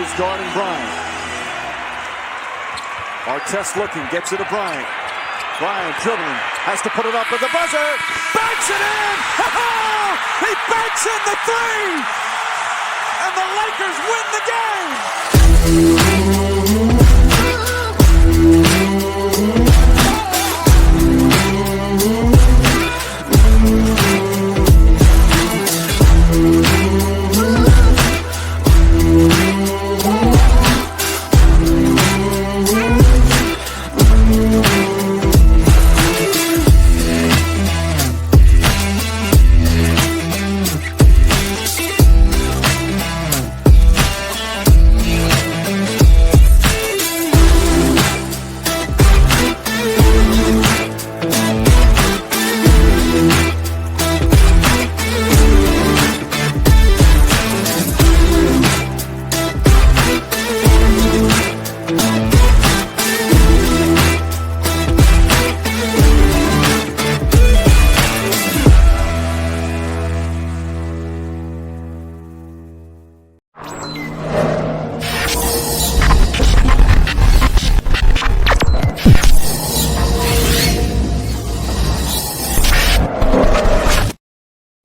is guarding Bryant. Artest looking, gets it to Bryant. Bryant dribbling, has to put it up with the buzzer. Banks it in! He banks in the three! And the Lakers win the game!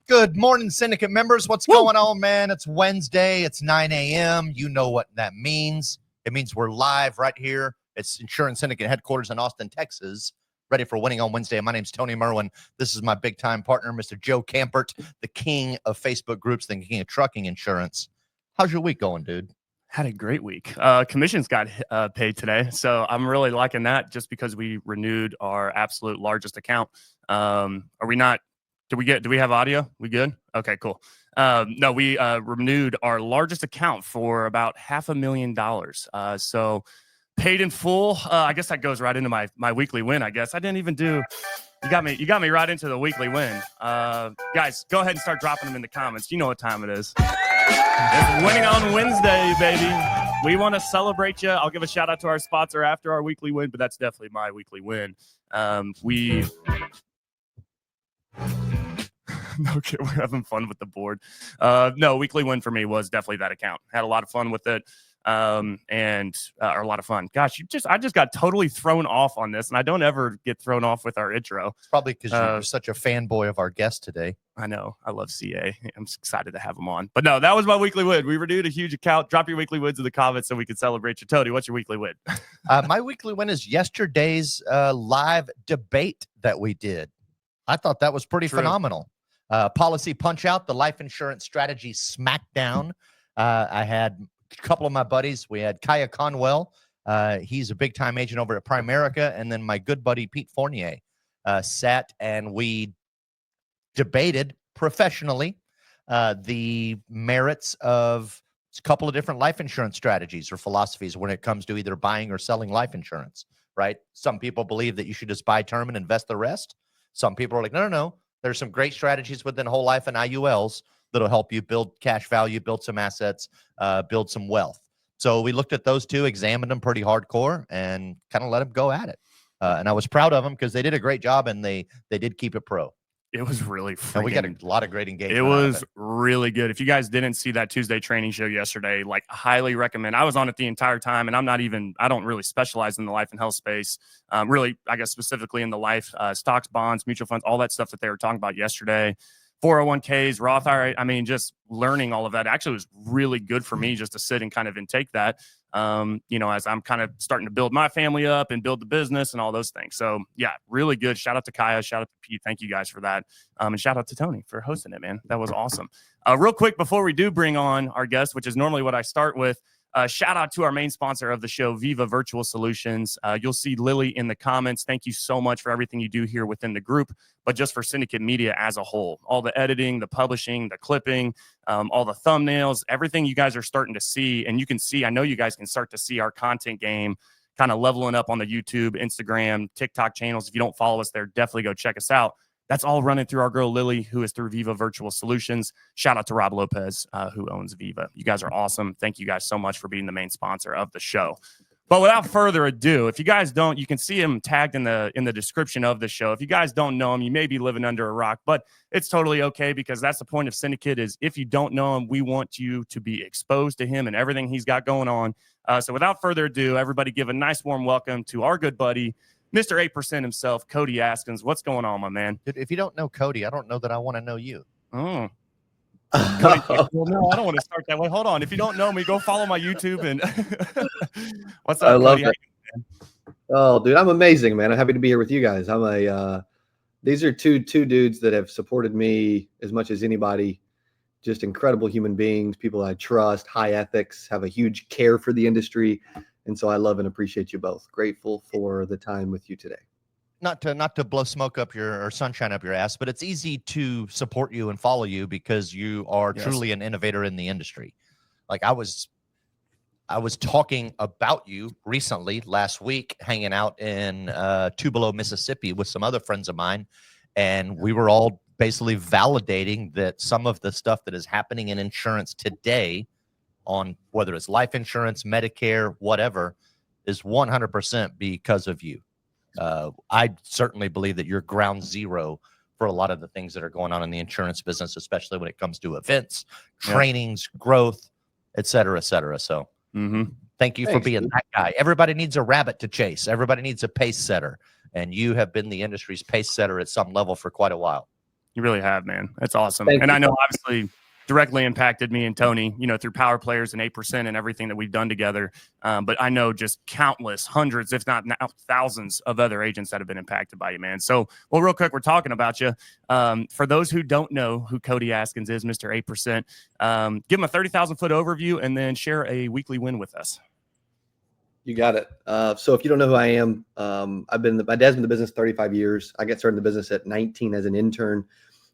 Good morning, Syndicate members. What's going on, man? It's Wednesday. It's 9 a.m. You know what that means. It means we're live right here. It's Insurance Syndicate headquarters in Austin, Texas, ready for Winning on Wednesday. My name's Tony Merwin. This is my big-time partner, Mr. Joe Campert, the king of Facebook groups, the king of trucking insurance. How's your week going, dude? Had a great week. Commissions got paid today, so I'm really liking that just because we renewed our absolute largest account. Are we not? Do we have audio? We good? Okay, cool. No, we renewed our largest account for about $500,000. So paid in full. I guess that goes right into my weekly win. I guess I didn't even do. You got me right into the weekly win. Guys, go ahead and start dropping them in the comments. You know what time it is. It's Winning on Wednesday, baby. We want to celebrate you. I'll give a shout out to our sponsor after our weekly win, but that's definitely my weekly win. Okay, we're having fun with the board. No, weekly win for me was definitely that account. Had a lot of fun with it, or a lot of fun. Gosh, I just got totally thrown off on this, and I don't ever get thrown off with our intro. It's probably because you're such a fanboy of our guest today. I know. I love CA. I'm excited to have him on. But no, that was my weekly win. We renewed a huge account. Drop your weekly wins in the comments so we can celebrate you. Tony, what's your weekly win? My weekly win is yesterday's live debate that we did. I thought that was pretty phenomenal. Policy punch out, the life insurance strategy smackdown. I had a couple of my buddies. We had Kaya Conwell. He's a big time agent over at Primerica. And then my good buddy, Pete Fournier, sat and we debated professionally the merits of a couple of different life insurance strategies or philosophies when it comes to either buying or selling life insurance, right? Some people believe that you should just buy term and invest the rest. Some people are like, no. There's some great strategies within whole life and IULs that'll help you build cash value, build some assets, build some wealth. So we looked at those two, examined them pretty hardcore, and kind of let them go at it. And I was proud of them because they did a great job, and they did keep it pro. It was really freaking, and we got a lot of great engagement. It was really good. If you guys didn't see that Tuesday training show yesterday, like highly recommend. I was on it the entire time, and I don't really specialize in the life and health space. Really, I guess specifically in the life, stocks, bonds, mutual funds, all that stuff that they were talking about yesterday. 401ks, Roth IRA. I mean, just learning all of that actually was really good for me just to sit and kind of intake that. As I'm kind of starting to build my family up and build the business and all those things. So yeah, really good. Shout out to Kaya, shout out to Pete. Thank you guys for that. And shout out to Tony for hosting it, man. That was awesome. Real quick, before we do bring on our guest, which is normally what I start with, shout out to our main sponsor of the show, Viva Virtual Solutions. You'll see Lily in the comments. Thank you so much for everything you do here within the group, but just for Syndicate Media as a whole. All the editing, the publishing, the clipping, all the thumbnails, everything you guys are starting to see. And you can see, I know you guys can start to see our content game kind of leveling up on the YouTube, Instagram, TikTok channels. If you don't follow us there, definitely go check us out. That's all running through our girl, Lily, who is through Viva Virtual Solutions. Shout out to Rob Lopez, who owns Viva. You guys are awesome. Thank you guys so much for being the main sponsor of the show. But without further ado, if you guys don't, you can see him tagged in the description of the show. If you guys don't know him, you may be living under a rock, but it's totally okay, because that's the point of Syndicate. Is if you don't know him, we want you to be exposed to him and everything he's got going on. So without further ado, everybody give a nice warm welcome to our good buddy, Mr. 8% himself, Cody Askins. What's going on, my man? Dude, if you don't know Cody, I don't know that I want to know you. Oh. Cody, well, no, I don't want to start that way. Hold on. If you don't know me, go follow my YouTube. And what's up, I love Cody? it. Oh, dude, I'm amazing, man. I'm happy to be here with you guys. These are two dudes that have supported me as much as anybody. Just incredible human beings, people I trust, high ethics, have a huge care for the industry. And so I love and appreciate you both. Grateful for the time with you today. Not to blow smoke up your or sunshine up your ass, but it's easy to support you and follow you because you are truly an innovator in the industry. Like I was talking about you recently last week, hanging out in Tupelo, Mississippi with some other friends of mine, and we were all basically validating that some of the stuff that is happening in insurance today, on whether it's life insurance, Medicare, whatever, is 100% because of you. I certainly believe that you're ground zero for a lot of the things that are going on in the insurance business, especially when it comes to events, trainings, growth, et cetera, et cetera. So thank you for being that guy. Everybody needs a rabbit to chase. Everybody needs a pace setter. And you have been the industry's pace setter at some level for quite a while. You really have, man. That's awesome. Thank you. I know obviously directly impacted me and Tony, through Power Players and 8% and everything that we've done together. But I know just countless, hundreds, if not now thousands of other agents that have been impacted by you, man. So, well, real quick, we're talking about you. For those who don't know who Cody Askins is, Mr. 8%, give him a 30,000-foot overview and then share a weekly win with us. You got it. So if you don't know who I am, my dad's been in the business 35 years. I got started in the business at 19 as an intern.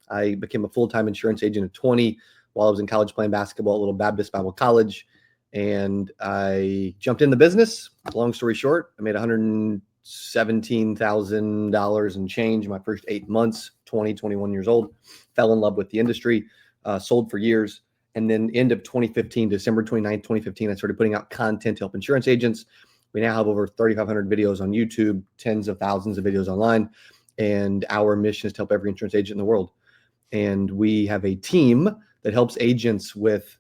I became a full-time insurance agent at 20 while I was in college playing basketball at Little Baptist Bible College. And I jumped in the business. Long story short, I made $117,000 and change my first 8 months, 21 years old. Fell in love with the industry, sold for years. And then end of 2015, December 29th, 2015, I started putting out content to help insurance agents. We now have over 3,500 videos on YouTube, tens of thousands of videos online. And our mission is to help every insurance agent in the world. And we have a team that helps agents with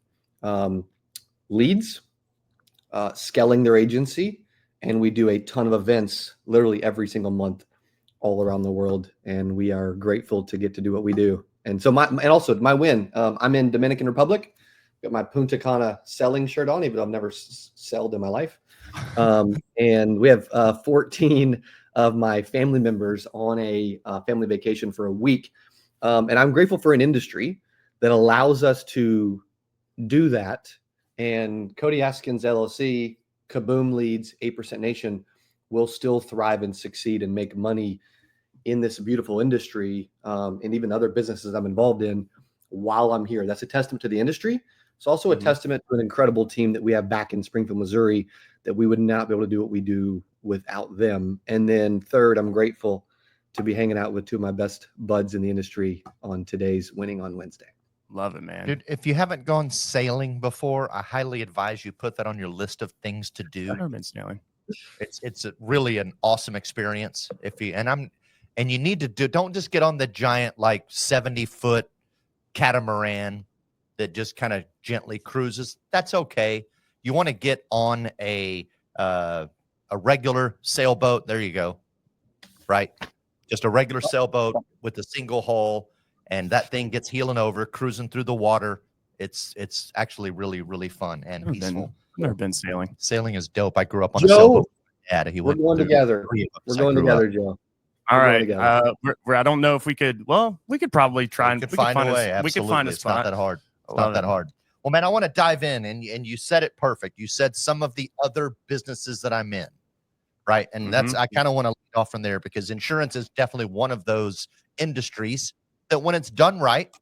leads, scaling their agency. And we do a ton of events literally every single month all around the world. And we are grateful to get to do what we do. And so also my win, I'm in Dominican Republic, got my Punta Cana selling shirt on, even though I've never sold in my life. And we have 14 of my family members on a family vacation for a week. And I'm grateful for an industry that allows us to do that. And Cody Askins LLC, CABoom Leads, 8% Nation will still thrive and succeed and make money in this beautiful industry, and even other businesses I'm involved in while I'm here. That's a testament to the industry. It's also a testament to an incredible team that we have back in Springfield, Missouri, that we would not be able to do what we do without them. And then third, I'm grateful to be hanging out with two of my best buds in the industry on today's Winning on Wednesday. Love it, man. Dude, if you haven't gone sailing before, I highly advise you put that on your list of things to do. I've never been sailing. It's really an awesome experience. And you need to don't just get on the giant, like 70-foot catamaran that just kind of gently cruises. That's okay. You want to get on a regular sailboat. There you go. Right. Just a regular sailboat with a single hull, and that thing gets heeling over, cruising through the water. It's actually really, really fun and peaceful. Never been sailing. Sailing is dope. I grew up on a sailboat. Yeah, we're going together. We're going together, Joe. All right. I don't know if we could. Well, we could probably try and find a way. We could find a spot. It's not that hard. It's not that hard. Well, man, I want to dive in, and you said it perfect. You said some of the other businesses that I'm in, right? And that's I kind of want to lead off from there, because insurance is definitely one of those industries that, when it's done right,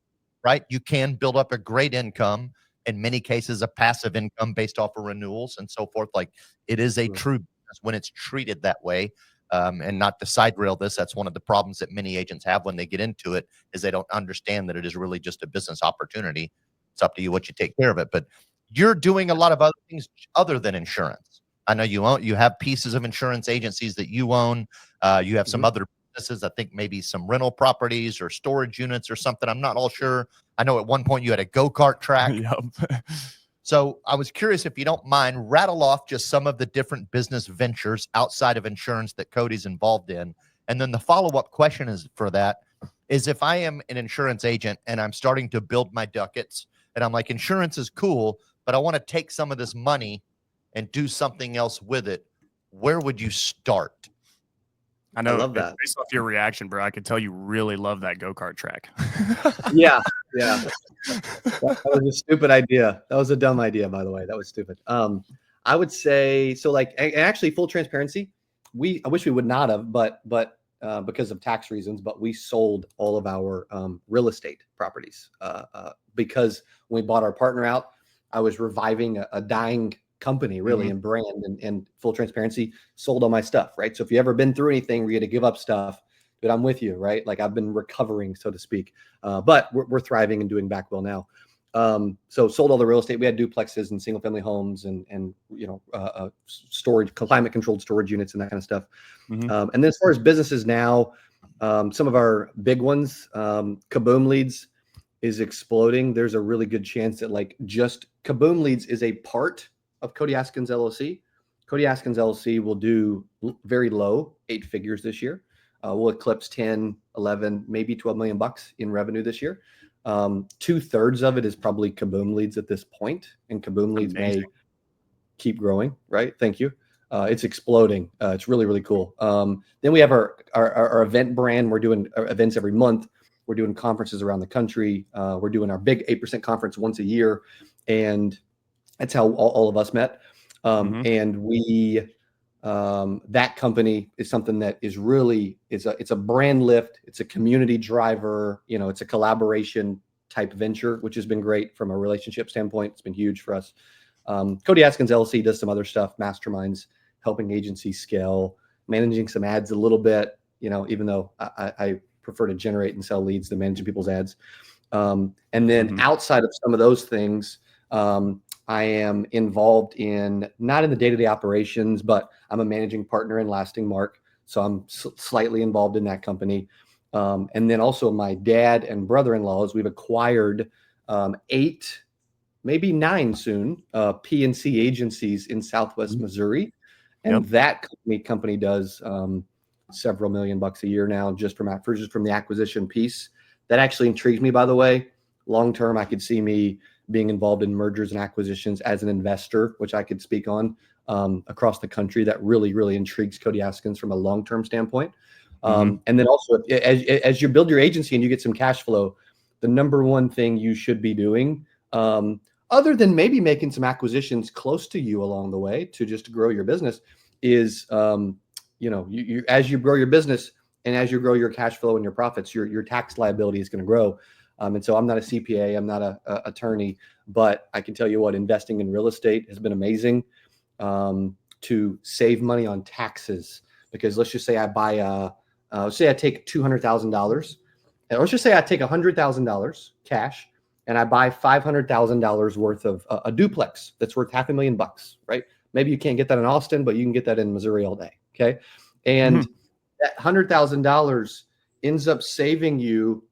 you can build up a great income. In many cases, a passive income based off of renewals and so forth. Like, it is a true business when it's treated that way. And not to side rail this, that's one of the problems that many agents have when they get into it, is they don't understand that it is really just a business opportunity. It's up to you what you take care of it. But you're doing a lot of other things other than insurance. I know you have pieces of insurance agencies that you own. You have some other businesses, I think maybe some rental properties or storage units or something. I'm not all sure. I know at one point you had a go-kart track. Yep. So I was curious, if you don't mind, rattle off just some of the different business ventures outside of insurance that Cody's involved in. And then the follow-up question is for that is, if I am an insurance agent and I'm starting to build my ducats and I'm like, insurance is cool, but I want to take some of this money and do something else with it, where would you start? I know. I love that. Based off your reaction, bro, I could tell you really love that go-kart track. Yeah. That was a stupid idea. That was a dumb idea, by the way. That was stupid. I would say, so like, and actually, full transparency, I wish we would not have, but because of tax reasons, but we sold all of our real estate properties because when we bought our partner out, I was reviving a dying company, really, and brand, and full transparency, sold all my stuff, right? So if you ever been through anything where you had to give up stuff, but I'm with you, right? Like, I've been recovering, so to speak, but we're thriving and doing back well now. So sold all the real estate. We had duplexes and single family homes and storage, climate controlled storage units and that kind of stuff. And then as far as businesses now, some of our big ones, CABoom Leads is exploding. There's a really good chance that like just CABoom Leads is a part of Cody Askins LLC. Cody Askins LLC will do very low 8 figures this year. We'll eclipse 10, 11, maybe 12 million bucks in revenue this year. 2/3 of it is probably CABoom Leads at this point, and CABoom Leads may keep growing, right? Thank you. It's exploding. It's really, really cool. Then we have our event brand. We're doing events every month. We're doing conferences around the country. We're doing our big 8% conference once a year, and that's how all of us met. And we, that company is something that is really, it's a brand lift. It's a community driver. It's a collaboration type venture, which has been great from a relationship standpoint. It's been huge for us. Cody Askins LLC does some other stuff, masterminds, helping agencies scale, managing some ads a little bit, even though I prefer to generate and sell leads than managing people's ads. And then outside of some of those things, I am involved in, not in the day-to-day operations, but I'm a managing partner in Lasting Mark. So I'm slightly involved in that company. And then also my dad and brother-in-laws, we've acquired 8, maybe 9 soon, P&C agencies in Southwest Missouri. And that company does several million bucks a year now, just from the acquisition piece. That actually intrigues me, by the way. Long term, I could see me being involved in mergers and acquisitions as an investor, which I could speak on across the country. That really, really intrigues Cody Askins from a long-term standpoint. And then also, as you build your agency and you get some cash flow, the number one thing you should be doing, other than maybe making some acquisitions close to you along the way to just grow your business, is you as you grow your business and as you grow your cash flow and your profits, your tax liability is going to grow. And so I'm not a CPA, I'm not a attorney, but I can tell you what, investing in real estate has been amazing to save money on taxes. Because let's just say I buy say I take $200,000, and let's just say I take $100,000 cash and I buy $500,000 worth of a duplex that's worth $500,000, right? Maybe you can't get that in Austin, but you can get that in Missouri all day. Okay. And that $100,000 ends up saving you,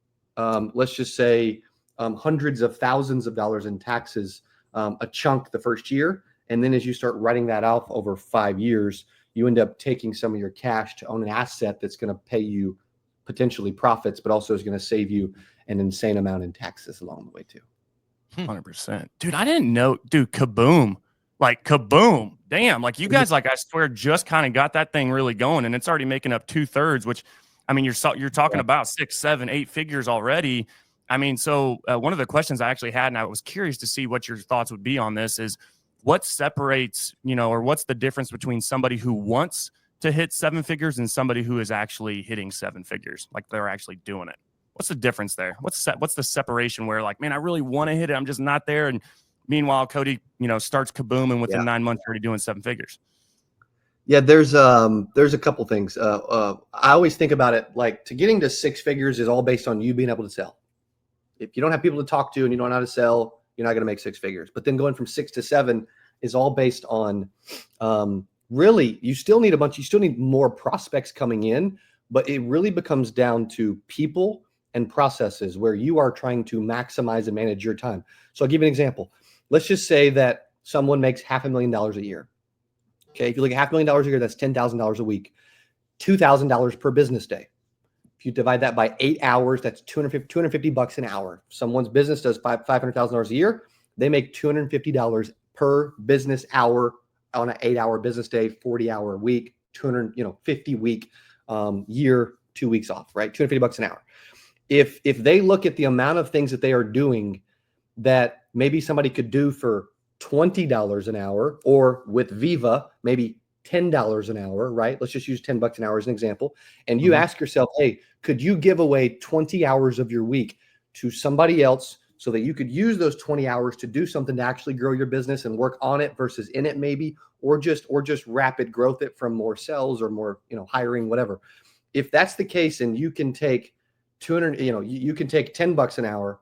let's just say hundreds of thousands of dollars in taxes, a chunk the first year. And then as you start writing that off over 5 years, you end up taking some of your cash to own an asset that's going to pay you potentially profits, but also is going to save you an insane amount in taxes along the way too. 100%. Dude, I didn't know, CABoom. Like CABoom. Damn. Like you guys, like I swear, just kind of got that thing really going, and it's already making up 2/3, which, I mean, you're talking about 6, 7, 8 figures already. I mean, so one of the questions I actually had, and I was curious to see what your thoughts would be on this, is what separates, or what's the difference between somebody who wants to hit 7 figures and somebody who is actually hitting 7 figures, like they're actually doing it? What's the difference there? What's the separation where, like, man, I really want to hit it, I'm just not there, and meanwhile, Cody, starts CABoom, and within 9 months, already doing 7 figures. Yeah, there's a couple things. I always think about it like, to getting to 6 figures is all based on you being able to sell. If you don't have people to talk to and you don't know how to sell, you're not going to make 6 figures. But then going from 6 to 7 is all based on really, you still need more prospects coming in, but it really becomes down to people and processes where you are trying to maximize and manage your time. So I'll give you an example. Let's just say that someone makes $500,000 a year. Okay. If you look at $500,000 a year, that's $10,000 a week, $2,000 per business day. If you divide that by 8 hours, that's $250 an hour. Someone's business does $500,000 a year. They make $250 per business hour on an 8-hour business day, 40-hour week, 50 week year, 2 weeks off, right? $250 an hour. If they look at the amount of things that they are doing that maybe somebody could do for $20 an hour, or with Viva, maybe $10 an hour, right? Let's just use $10 an hour as an example. And you ask yourself, hey, could you give away 20 hours of your week to somebody else so that you could use those 20 hours to do something to actually grow your business and work on it versus in it maybe, or just rapid growth it from more sales or more, hiring, whatever. If that's the case, and you can take you can take $10 an hour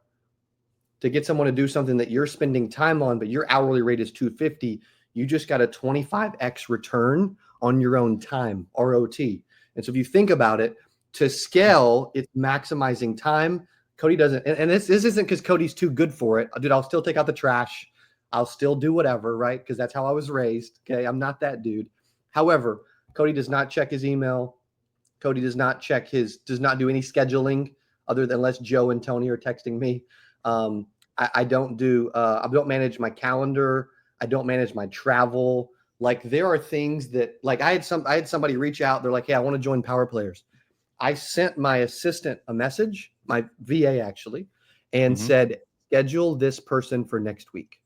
to get someone to do something that you're spending time on, but your hourly rate is $250, you just got a 25x return on your own time, ROT. And so if you think about it, to scale, it's maximizing time. Cody doesn't, and this isn't because Cody's too good for it. Dude, I'll still take out the trash. I'll still do whatever, right? Because that's how I was raised. Okay. I'm not that dude. However, Cody does not check his email. Cody does not do any scheduling other than unless Joe and Tony are texting me. I don't manage my calendar. I don't manage my travel. Like, there are things that, like, I had somebody reach out. They're like, hey, I want to join Power Players. I sent my assistant a message, my VA actually, and said, schedule this person for next week.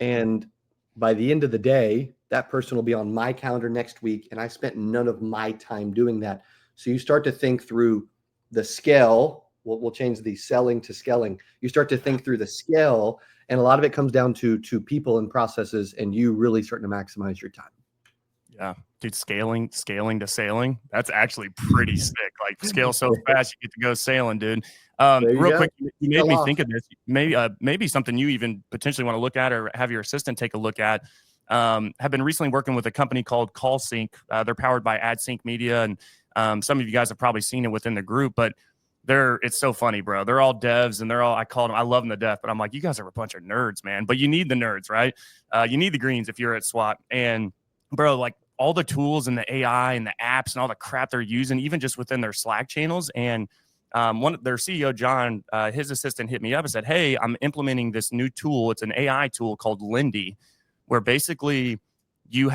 And by the end of the day, that person will be on my calendar next week. And I spent none of my time doing that. So you start to think through the scale. We'll change the selling to scaling. You start to think through the scale, and a lot of it comes down to people and processes, and you really starting to maximize your time. Yeah, dude, scaling to sailing. That's actually pretty sick. Like, scale so fast, you get to go sailing, dude. Real quick, you made me think of this. Maybe something you even potentially want to look at, or have your assistant take a look at. Have been recently working with a company called Call Sync. They're powered by AdSync Media, and some of you guys have probably seen it within the group, but it's so funny, bro. They're all devs, and I love them to death, but I'm like, you guys are a bunch of nerds, man. But you need the nerds, right? You need the greens if you're at SWAT. And bro, like, all the tools and the AI and the apps and all the crap they're using, even just within their Slack channels. And their CEO, John, his assistant hit me up and said, hey, I'm implementing this new tool. It's an AI tool called Lindy, where basically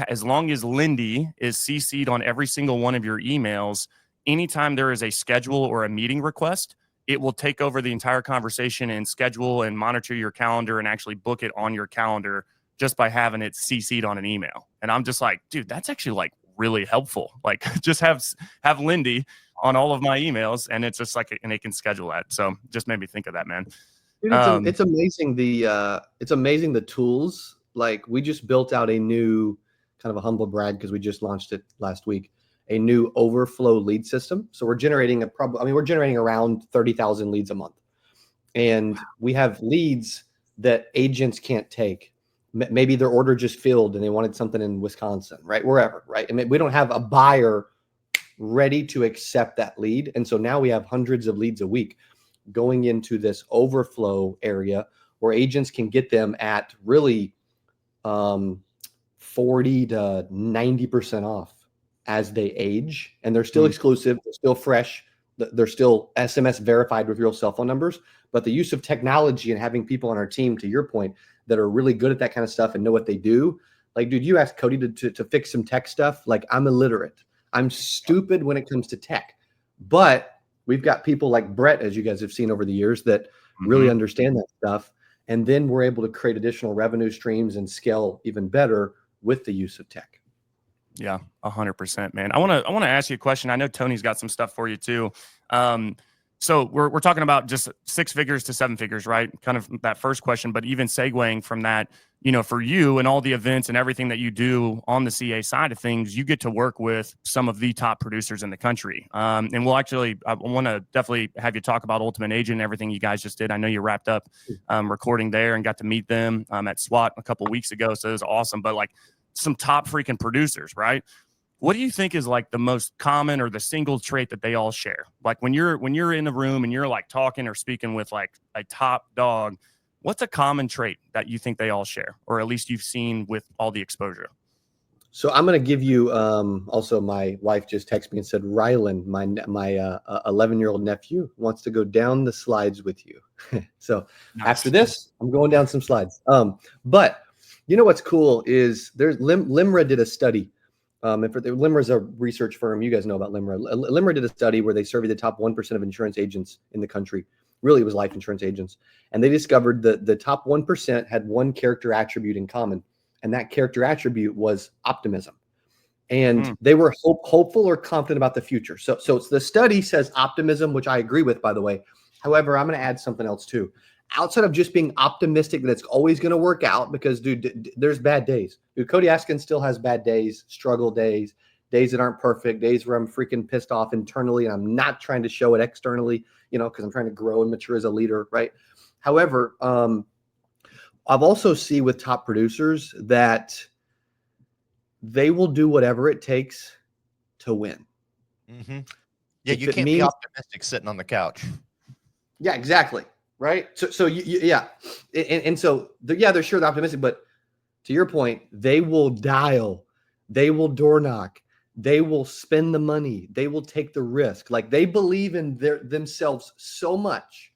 as long as Lindy is CC'd on every single one of your emails, anytime there is a schedule or a meeting request, it will take over the entire conversation and schedule and monitor your calendar and actually book it on your calendar just by having it CC'd on an email. And I'm just like, dude, that's actually like really helpful. Like, just have Lindy on all of my emails, and it's just like, and they can schedule that. So just made me think of that, man. Dude, it's amazing the tools. Like, we just built out a new, kind of a humble brag because we just launched it last week, a new overflow lead system. So we're generating around 30,000 leads a month. And we have leads that agents can't take. Maybe their order just filled and they wanted something in Wisconsin, right? Wherever, right? I mean, we don't have a buyer ready to accept that lead. And so now we have hundreds of leads a week going into this overflow area where agents can get them at really 40 to 90% off as they age. And they're still exclusive, they're still fresh, they're still SMS verified with real cell phone numbers. But the use of technology and having people on our team, to your point, that are really good at that kind of stuff and know what they do. Like, dude, you asked Cody to fix some tech stuff. Like, I'm illiterate. I'm stupid when it comes to tech. But we've got people like Brett, as you guys have seen over the years, that really understand that stuff. And then we're able to create additional revenue streams and scale even better with the use of tech. Yeah, 100%, man. I want to ask you a question. I know Tony's got some stuff for you too. So we're talking about just 6 figures to 7 figures, right? Kind of that first question, but even segueing from that, for you and all the events and everything that you do on the CA side of things, you get to work with some of the top producers in the country. And I want to definitely have you talk about Ultimate Agent and everything you guys just did. I know you wrapped up recording there and got to meet them at SWAT a couple weeks ago. So it was awesome. But like some top freaking producers, right? What do you think is like the most common or the single trait that they all share? Like when you're in a room and you're like talking or speaking with like a top dog, what's a common trait that you think they all share, or at least you've seen with all the exposure? So I'm going to give you, also my wife just texted me and said, Rylan, my 11-year-old nephew wants to go down the slides with you. So Nice. After this, I'm going down some slides. But you know, what's cool is there's LIMRA did a study. LIMRA is a research firm. You guys know about LIMRA. LIMRA did a study where they surveyed the top 1% of insurance agents in the country. Really, it was life insurance agents. And they discovered that the top 1% had one character attribute in common. And that character attribute was optimism. And they were hopeful or confident about the future. So the study says optimism, which I agree with, by the way. However, I'm going to add something else too. Outside of just being optimistic that it's always going to work out, because, dude, there's bad days. Dude, Cody Askins still has bad days, struggle days, days that aren't perfect, days where I'm freaking pissed off internally and I'm not trying to show it externally, because I'm trying to grow and mature as a leader, right? However, I've also seen with top producers that they will do whatever it takes to win. Mm-hmm. Yeah, you can't be optimistic sitting on the couch. Yeah, exactly. Right. So yeah. And so they're sure they're optimistic, but to your point, they will dial, they will door knock, they will spend the money, they will take the risk. Like they believe in themselves so much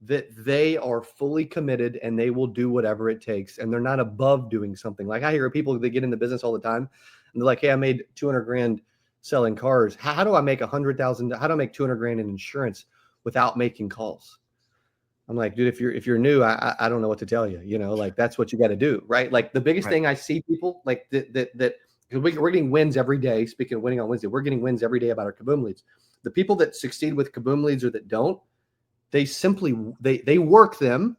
that they are fully committed and they will do whatever it takes. And they're not above doing something. Like I hear people that get in the business all the time and they're like, hey, I made 200 grand selling cars. How do I make 100,000? How do I make 200 grand in insurance without making calls? I'm like, dude, if you're new, I don't know what to tell you. Like that's what you got to do, right? Like the biggest thing I see people like that we're getting wins every day. Speaking of winning on Wednesday, we're getting wins every day about our CABoom Leads. The people that succeed with CABoom Leads or that don't, they simply they work them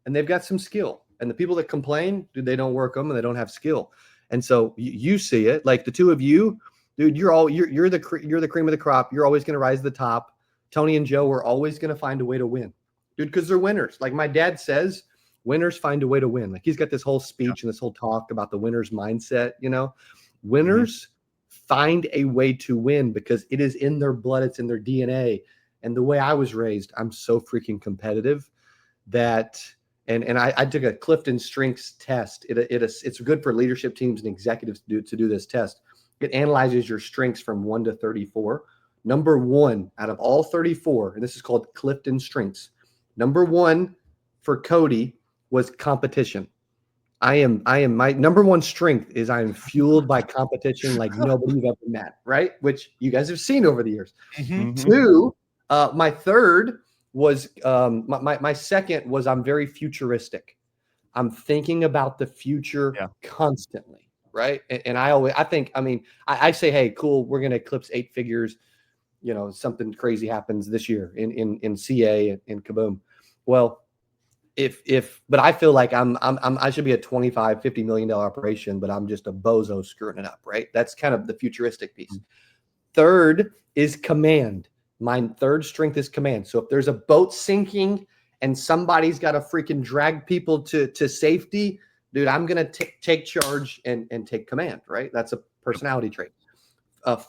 and they've got some skill. And the people that complain, dude, they don't work them and they don't have skill. And so you see it, like the two of you, dude, you're the cream of the crop. You're always going to rise to the top. Tony and Joe are always going to find a way to win. Dude, because they're winners. Like my dad says, winners find a way to win. Like he's got this whole speech and this whole talk about the winner's mindset. Winners find a way to win because it is in their blood. It's in their DNA. And the way I was raised, I'm so freaking competitive that, and I took a Clifton Strengths test. It's good for leadership teams and executives to do this test. It analyzes your strengths from 1 to 34. Number 1 out of all 34, and this is called Clifton Strengths. Number 1 for Cody was competition. My number 1 strength is I am fueled by competition like nobody you've ever met, right? Which you guys have seen over the years. Mm-hmm. 2, my third was my second was I'm very futuristic. I'm thinking about the future constantly, right? And I say, hey, cool, we're gonna eclipse 8 figures. Something crazy happens this year in CA and CABoom. Well, but I feel like I should be a $25-50 million operation, but I'm just a bozo screwing it up, right? That's kind of the futuristic piece. Third is command. My third strength is command. So if there's a boat sinking and somebody's got to freaking drag people to safety, dude, I'm gonna take charge and take command, right? That's a personality trait.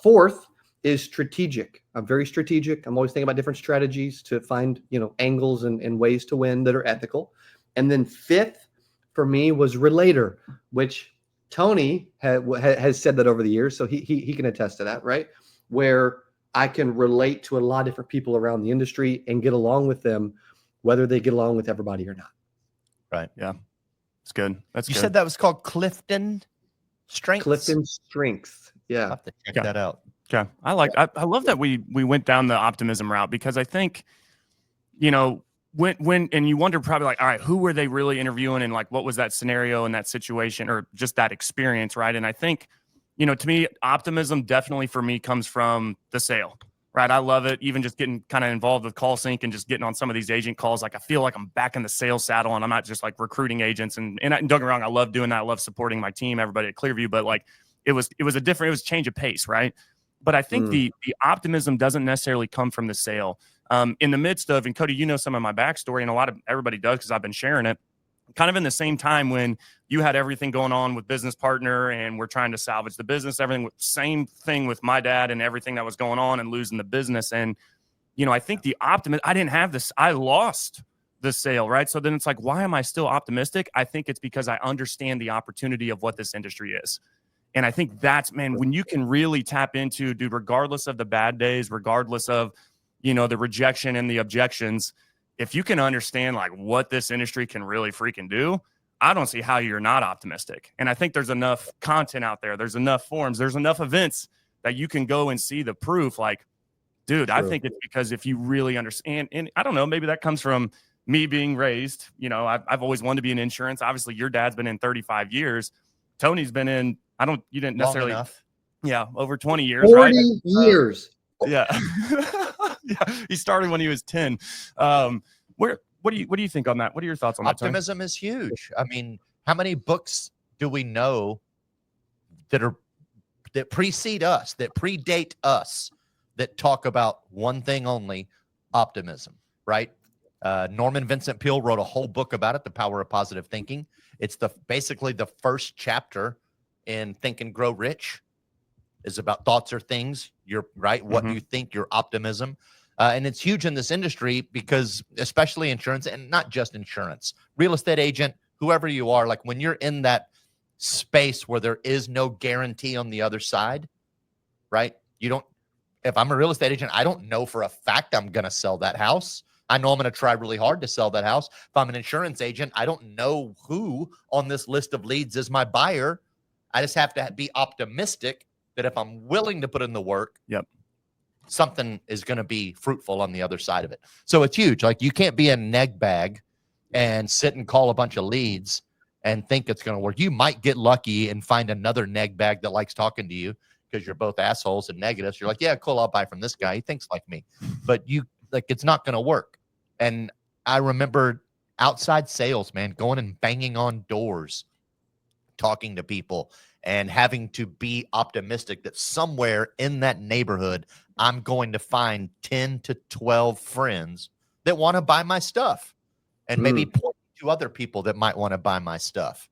Fourth is strategic. I'm very strategic. I'm always thinking about different strategies to find, angles and ways to win that are ethical. And then 5th for me was relator, which Tony has said that over the years. So he can attest to that, right? Where I can relate to a lot of different people around the industry and get along with them, whether they get along with everybody or not. Right. Yeah. It's good. You said that was called Clifton Strengths? Clifton Strengths. Yeah. I'll have to check that out. Okay. I love that we went down the optimism route, because I think, when and you wonder probably like, all right, who were they really interviewing and like what was that scenario and that situation or just that experience, right? And I think, to me, optimism definitely for me comes from the sale, right? I love it. Even just getting kind of involved with call sync and just getting on some of these agent calls. Like I feel like I'm back in the sales saddle and I'm not just like recruiting agents. And don't get me wrong, I love doing that. I love supporting my team, everybody at Clearview, but like it was a change of pace, right? But I think the optimism doesn't necessarily come from the sale. In the midst of, and Cody, you know some of my backstory, and a lot of everybody does because I've been sharing it. Kind of in the same time when you had everything going on with business partner and we're trying to salvage the business, everything, same thing with my dad and everything that was going on and losing the business. And, you know, I think the optimism, I didn't have this, I lost the sale, right? So then it's like, why am I still optimistic? I think it's because I understand the opportunity of what this industry is. And I think that's, man, when you can really tap into, dude, regardless of the bad days, regardless of, you know, the rejection and the objections, if you can understand like what this industry can really freaking do, I don't see how you're not optimistic. And I think there's enough content out there. There's enough forums. There's enough events that you can go and see the proof. Like, dude, I think it's because if you really understand, and I don't know, maybe that comes from me being raised, you know, I've always wanted to be in insurance. Obviously your dad's been in 35 years. Tony's been in, you didn't necessarily, over 20 years, 40 right? years. Yeah. Yeah. He started when he was 10. What do you think on that? What are your thoughts on that? Optimism is huge. I mean, how many books do we know that precede us, that predate us, that talk about one thing only, optimism, right? Norman Vincent Peale wrote a whole book about it, The Power of Positive Thinking. It's basically the first chapter in Think and Grow Rich is about thoughts or things. You're right. What you think, your optimism. And it's huge in this industry because especially insurance, and not just insurance, real estate agent, whoever you are, like when you're in that space where there is no guarantee on the other side, right? If I'm a real estate agent, I don't know for a fact I'm going to sell that house. I know I'm going to try really hard to sell that house. If I'm an insurance agent, I don't know who on this list of leads is my buyer. I just have to be optimistic that if I'm willing to put in the work, something is going to be fruitful on the other side of it. So it's huge. Like you can't be a neg bag and sit and call a bunch of leads and think it's going to work. You might get lucky and find another neg bag that likes talking to you because you're both assholes and negatives. You're like, yeah, cool, I'll buy from this guy. He thinks like me. But it's not going to work. And I remember outside sales, man, going and banging on doors, talking to people, and having to be optimistic that somewhere in that neighborhood, I'm going to find 10 to 12 friends that want to buy my stuff and maybe point to other people that might want to buy my stuff.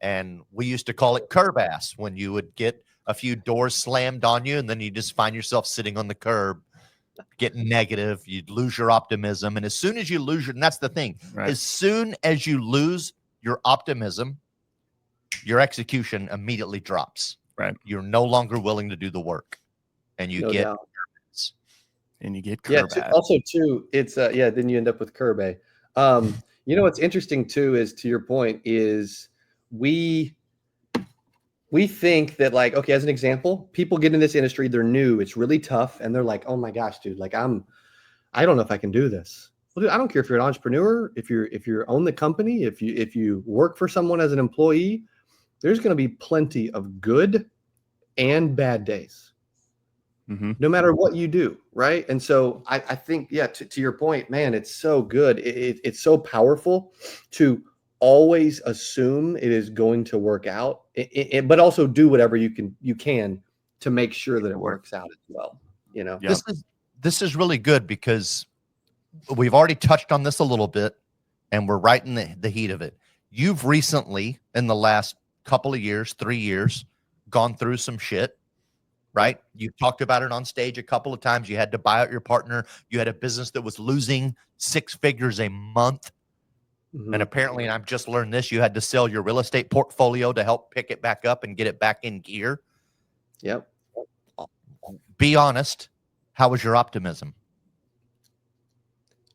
And we used to call it curb ass when you would get a few doors slammed on you and then you just find yourself sitting on the curb, getting negative. You'd lose your optimism. And as soon as you lose and that's the thing, as soon as you lose your optimism, your execution immediately drops. Right. You're no longer willing to do the work, and you get curb ass. Also too, it's then you end up with curb A. You know what's interesting too is, to your point, is we think that, like, okay, as an example, people get in this industry, they're new, it's really tough, and they're like, oh my gosh, dude, like I don't know if I can do this. Well, dude, I don't care if you're an entrepreneur, if you own the company, if you work for someone as an employee, there's going to be plenty of good and bad days, no matter what you do, right? And so I think, to your point, man, it's so good. It's so powerful to always assume it is going to work out, but also do whatever you can to make sure that it works out as well. You know, this is really good because we've already touched on this a little bit, and we're right in the heat of it. You've recently, in the last couple of years, 3 years, gone through some shit, right? You talked about it on stage a couple of times. You had to buy out your partner. You had a business that was losing 6 figures a month. And apparently, and I've just learned this, you had to sell your real estate portfolio to help pick it back up and get it back in gear. Yep. Be honest. How was your optimism?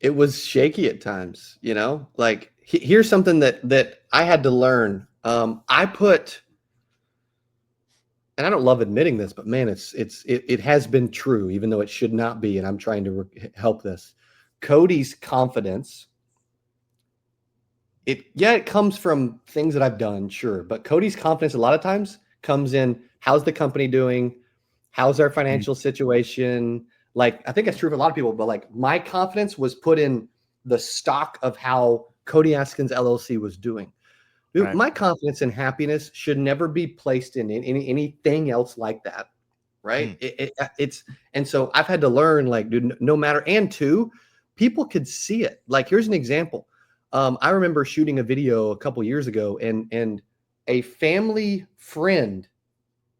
It was shaky at times, you know, like here's something that I had to learn. And I don't love admitting this, but man, it has been true, even though it should not be. And I'm trying to help this. Cody's confidence. It comes from things that I've done, sure. But Cody's confidence a lot of times comes in, how's the company doing? How's our financial situation? like, I think that's true for a lot of people, but like my confidence was put in the stock of how Cody Askins LLC was doing. Dude, Right. my confidence and happiness should never be placed in anything else like that. Right. It's, and so I've had to learn, like, dude, no matter, and two, people could see it. Like, here's an example. I remember shooting a video a couple years ago, and a family friend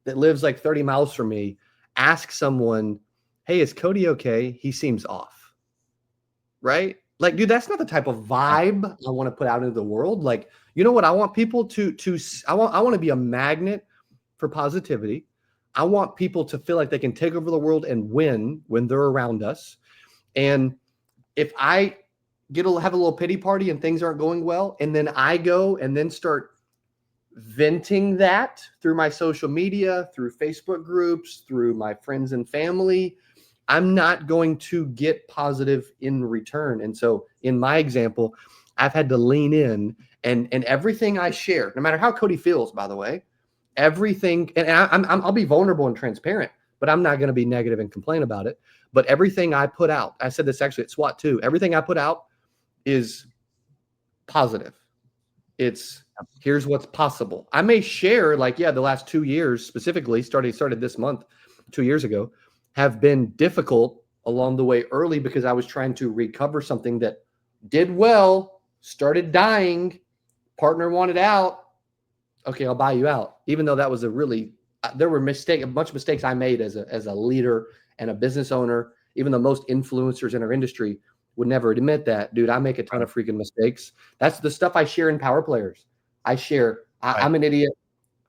that lives like 30 miles from me asked someone, "Hey, is Cody okay? He seems off." Right? Like, dude, that's not the type of vibe I want to put out into the world. Like, you know what? I want people I want to be a magnet for positivity. I want people to feel like they can take over the world and win when they're around us. And if I have a little pity party and things aren't going well, and then I go and then start venting that through my social media, through Facebook groups, through my friends and family, I'm not going to get positive in return. And so in my example, I've had to lean in, and everything I share, no matter how Cody feels, by the way, everything, and I'll be vulnerable and transparent, but I'm not going to be negative and complain about it. But everything I put out, I said this actually at SWAT too, everything I put out is positive. It's, here's what's possible. I may share, like, yeah, the last 2 years specifically, started this month, 2 years ago, have been difficult along the way early because I was trying to recover something that did well, started dying, partner wanted out. Okay, I'll buy you out. Even though that was there were a bunch of mistakes I made as a leader and a business owner. Even though most influencers in our industry would never admit that, dude, I make a ton of freaking mistakes. That's the stuff I share in Power Players. I share, I'm an idiot.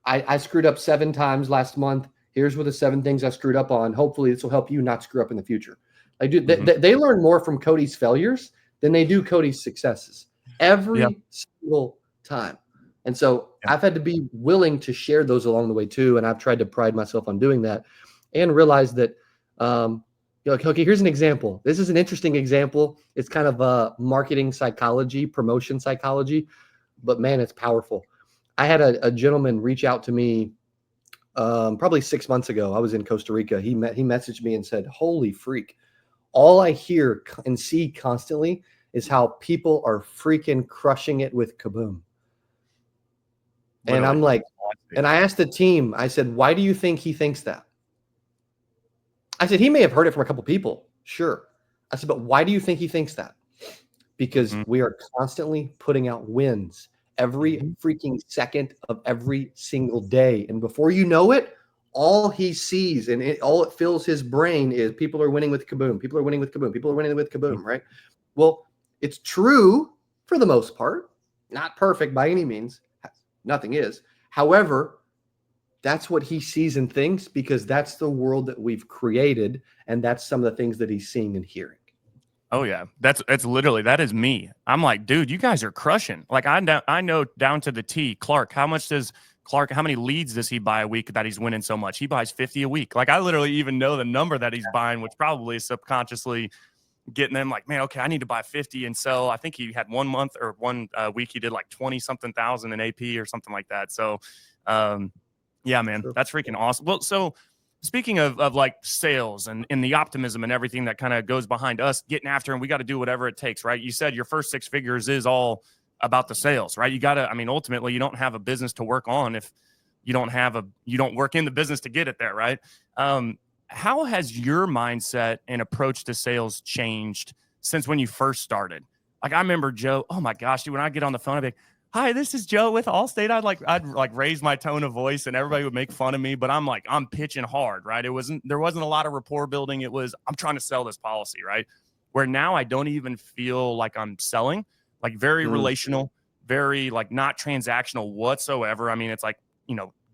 I screwed up 7 times last month. Here's what the 7 things I screwed up on. Hopefully this will help you not screw up in the future. Like, dude, they learn more from Cody's failures than they do Cody's successes every single time. And so I've had to be willing to share those along the way too. And I've tried to pride myself on doing that, and realize that, okay, here's an example. This is an interesting example. It's kind of a marketing psychology, promotion psychology, but man, it's powerful. I had a gentleman reach out to me probably 6 months ago. I was in Costa Rica. He messaged me and said, "Holy freak. All I hear and see constantly is how people are freaking crushing it with CABoom." And I'm like, and I asked the team, I said, "Why do you think he thinks that?" I said, "He may have heard it from a couple people. Sure." I said, "But why do you think he thinks that?" Because we are constantly putting out wins every freaking second of every single day. And before you know it, all he sees and all it fills his brain is people are winning with CABoom. People are winning with CABoom. People are winning with CABoom, right? Well, it's true for the most part, not perfect by any means. Nothing is. However, that's what he sees and thinks, because that's the world that we've created, and that's some of the things that he's seeing and hearing. Oh yeah, that's literally, that is me. I'm like, dude, you guys are crushing. Like, I know down to the T. Clark, how many leads does he buy a week that he's winning so much? He buys 50 a week. Like, I literally even know the number that he's buying, which probably is subconsciously getting them like, man, okay, I need to buy 50. And so I think he had 1 month or 1 week he did like 20 something thousand in AP or something like that. So yeah, man, that's freaking awesome. Well, so speaking of like sales and the optimism and everything that kind of goes behind us getting after, and we got to do whatever it takes, right? You said your first 6 figures is all about the sales, right? You got to, I mean, ultimately you don't have a business to work on if you don't work in the business to get it there, right? How has your mindset and approach to sales changed since when you first started? Like, I remember Joe, oh my gosh, dude, when I get on the phone, I'd be like, "Hi, this is Joe with Allstate." I'd raise my tone of voice and everybody would make fun of me, but I'm pitching hard, right? There wasn't a lot of rapport building. It was, I'm trying to sell this policy, right? Where now I don't even feel like I'm selling, like very relational, very like not transactional whatsoever. I mean, it's like,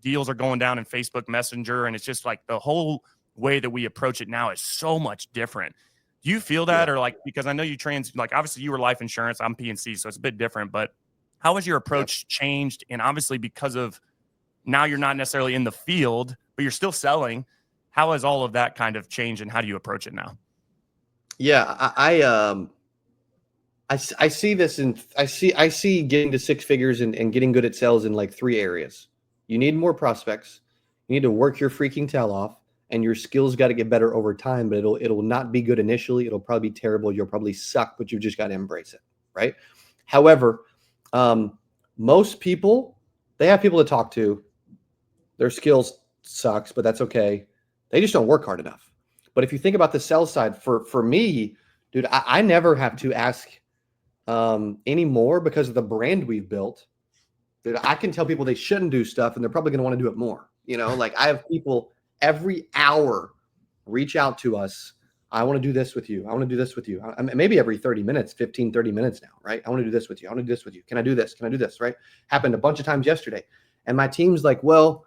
deals are going down in Facebook Messenger, and it's just like the whole way that we approach it now is so much different. Do you feel that? Or like, because I know you like obviously you were life insurance, I'm P&C, so it's a bit different, but how has your approach changed? And obviously because of now you're not necessarily in the field, but you're still selling. How has all of that kind of changed, and how do you approach it now? Yeah, I see this I see getting to 6 figures and getting good at sales in like 3 areas. You need more prospects. You need to work your freaking tail off, and your skills got to get better over time, but it'll not be good initially. It'll probably be terrible. You'll probably suck, but you've just got to embrace it, right? However, most people, they have people to talk to. Their skills sucks, but that's okay. They just don't work hard enough. But if you think about the sales side, for me, dude, I never have to ask anymore because of the brand we've built. Dude, I can tell people they shouldn't do stuff, and they're probably going to want to do it more. Like I have people every hour reach out to us. I want to do this with you. I want to do this with you. Maybe every 30 minutes, 15, 30 minutes now, right? I want to do this with you. I want to do this with you. Can I do this? Can I do this? Right? Happened a bunch of times yesterday. And my team's like, well,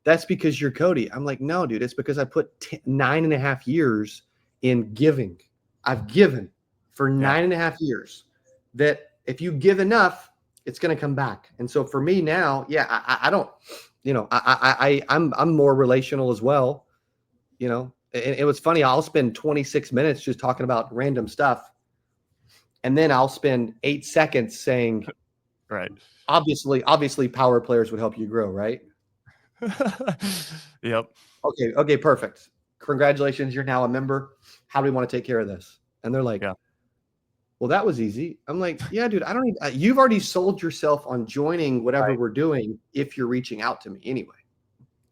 that's because you're Cody. I'm like, no, dude, it's because I put 9.5 years in giving. I've given for 9.5 years. That if you give enough, it's going to come back. And so for me now, I don't, I'm more relational as well. It was funny. I'll spend 26 minutes just talking about random stuff. And then I'll spend 8 seconds saying, right. Obviously power players would help you grow. Right. Yep. Okay. Perfect. Congratulations. You're now a member. How do we want to take care of this? And they're like, well, that was easy. I'm like, yeah, dude, I don't need, you've already sold yourself on joining whatever we're doing if you're reaching out to me anyway.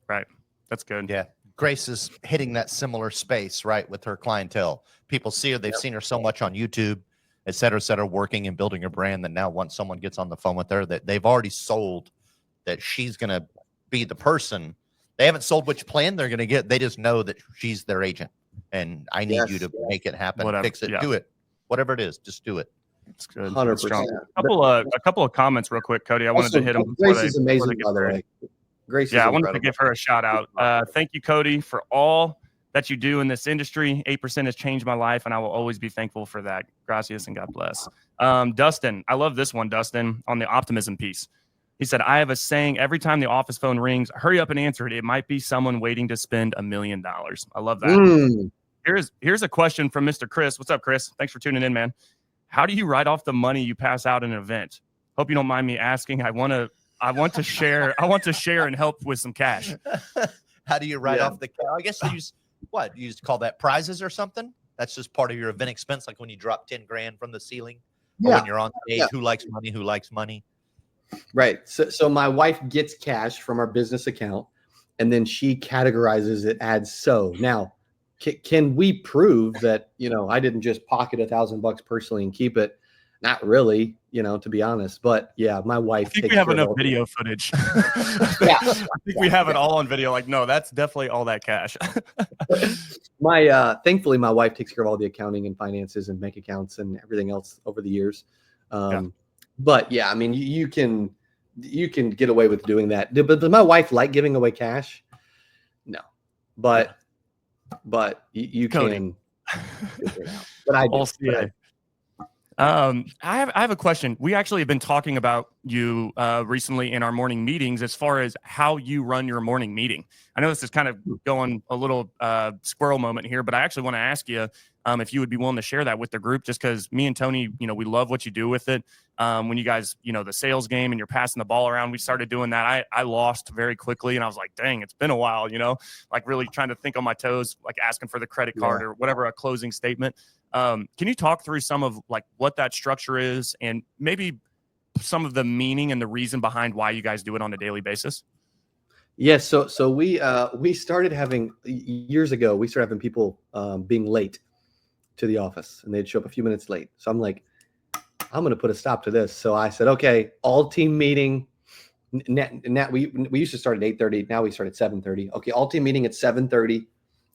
Right. That's good. Yeah. Grace is hitting that similar space, right, with her clientele. People see her, they've seen her so much on YouTube, et cetera, working and building a brand that now once someone gets on the phone with her, that they've already sold that she's going to be the person. They haven't sold which plan they're going to get. They just know that she's their agent. And I need you to make it happen, fix it, do it. Whatever it is, just do it. It's good. 100%. A couple of comments real quick, Cody. I wanted to hit them. Grace is amazing, by the way. Grace is I wanted to give her a shout out. Thank you, Cody, for all that you do in this industry. 8% has changed my life, and I will always be thankful for that. Gracias and God bless. Dustin, I love this one, Dustin, on the optimism piece. He said, I have a saying, every time the office phone rings, hurry up and answer it. It might be someone waiting to spend $1 million. I love that. Here's a question from Mr. Chris. What's up, Chris? Thanks for tuning in, man. How do you write off the money you pass out in an event? Hope you don't mind me asking. I want to share and help with some cash. How do you write off the cash? I guess you use what? You just call that prizes or something? That's just part of your event expense, like when you drop 10 grand from the ceiling. Or when you're on stage, who likes money? Right. So my wife gets cash from our business account, and then she categorizes it as so. Now, can we prove that, I didn't just pocket $1,000 personally and keep it? Not really, to be honest. But yeah, my wife. I think we have enough video footage. I think we have it all on video. Like, no, that's definitely all that cash. Thankfully, my wife takes care of all the accounting and finances and bank accounts and everything else over the years. But yeah, I mean, you can get away with doing that. But does my wife like giving away cash? No, but you can. But I do. I have a question. We actually have been talking about you recently in our morning meetings as far as how you run your morning meeting. I know this is kind of going a little squirrel moment here, but I actually want to ask you if you would be willing to share that with the group, just because me and Tony, we love what you do with it. When you guys, the sales game and you're passing the ball around, we started doing that. I lost very quickly, and I was like, dang, it's been a while, like really trying to think on my toes, like asking for the credit card or whatever, a closing statement. Can you talk through some of like what that structure is and maybe some of the meaning and the reason behind why you guys do it on a daily basis? Yes. So we started having years ago, we started having people being late to the office, and they'd show up a few minutes late. So I'm like, I'm going to put a stop to this. So I said, okay, all team meeting. We used to start at 8:30. Now we start at 7:30. Okay. All team meeting at 7:30.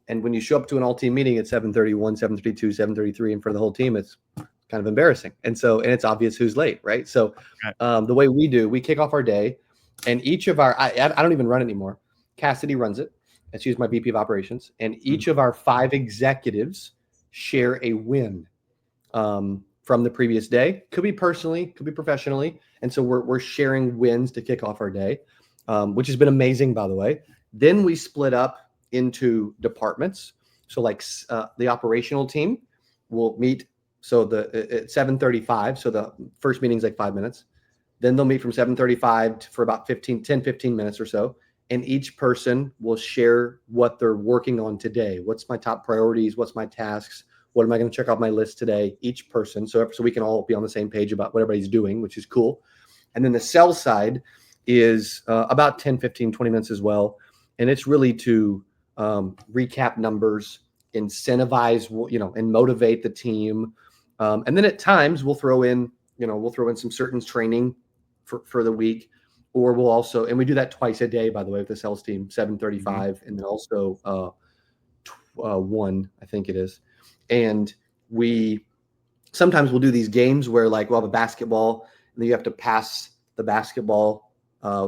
And when you show up to an all team meeting at 7:31, 7:32, 7:33 in front of the whole team, it's kind of embarrassing. And it's obvious who's late. Right. So the way we kick off our day, and each of our, I don't even run it anymore. Cassidy runs it, and she's my VP of operations. And each of our 5 executives share a win from the previous day. Could be personally, could be professionally. And so we're sharing wins to kick off our day, which has been amazing, by the way. Then we split up into departments. So like the operational team will meet. So at 7:35. So the first meeting's like 5 minutes. Then they'll meet from 7:35 for about 15 minutes or so. and each person will share what they're working on today. What's my top priorities? What's my tasks? What am I going to check off my list today? Each person, so we can all be on the same page about what everybody's doing, which is cool. And then the sales side is about 10, 15, 20 minutes as well. And it's really to recap numbers, incentivize, and motivate the team. And then at times we'll throw in some certain training for the week, or we'll also, and we do that twice a day, by the way, with the sales team, 7:35, and then also 1, I think it is. And sometimes we'll do these games where like we'll have a basketball and then you have to pass the basketball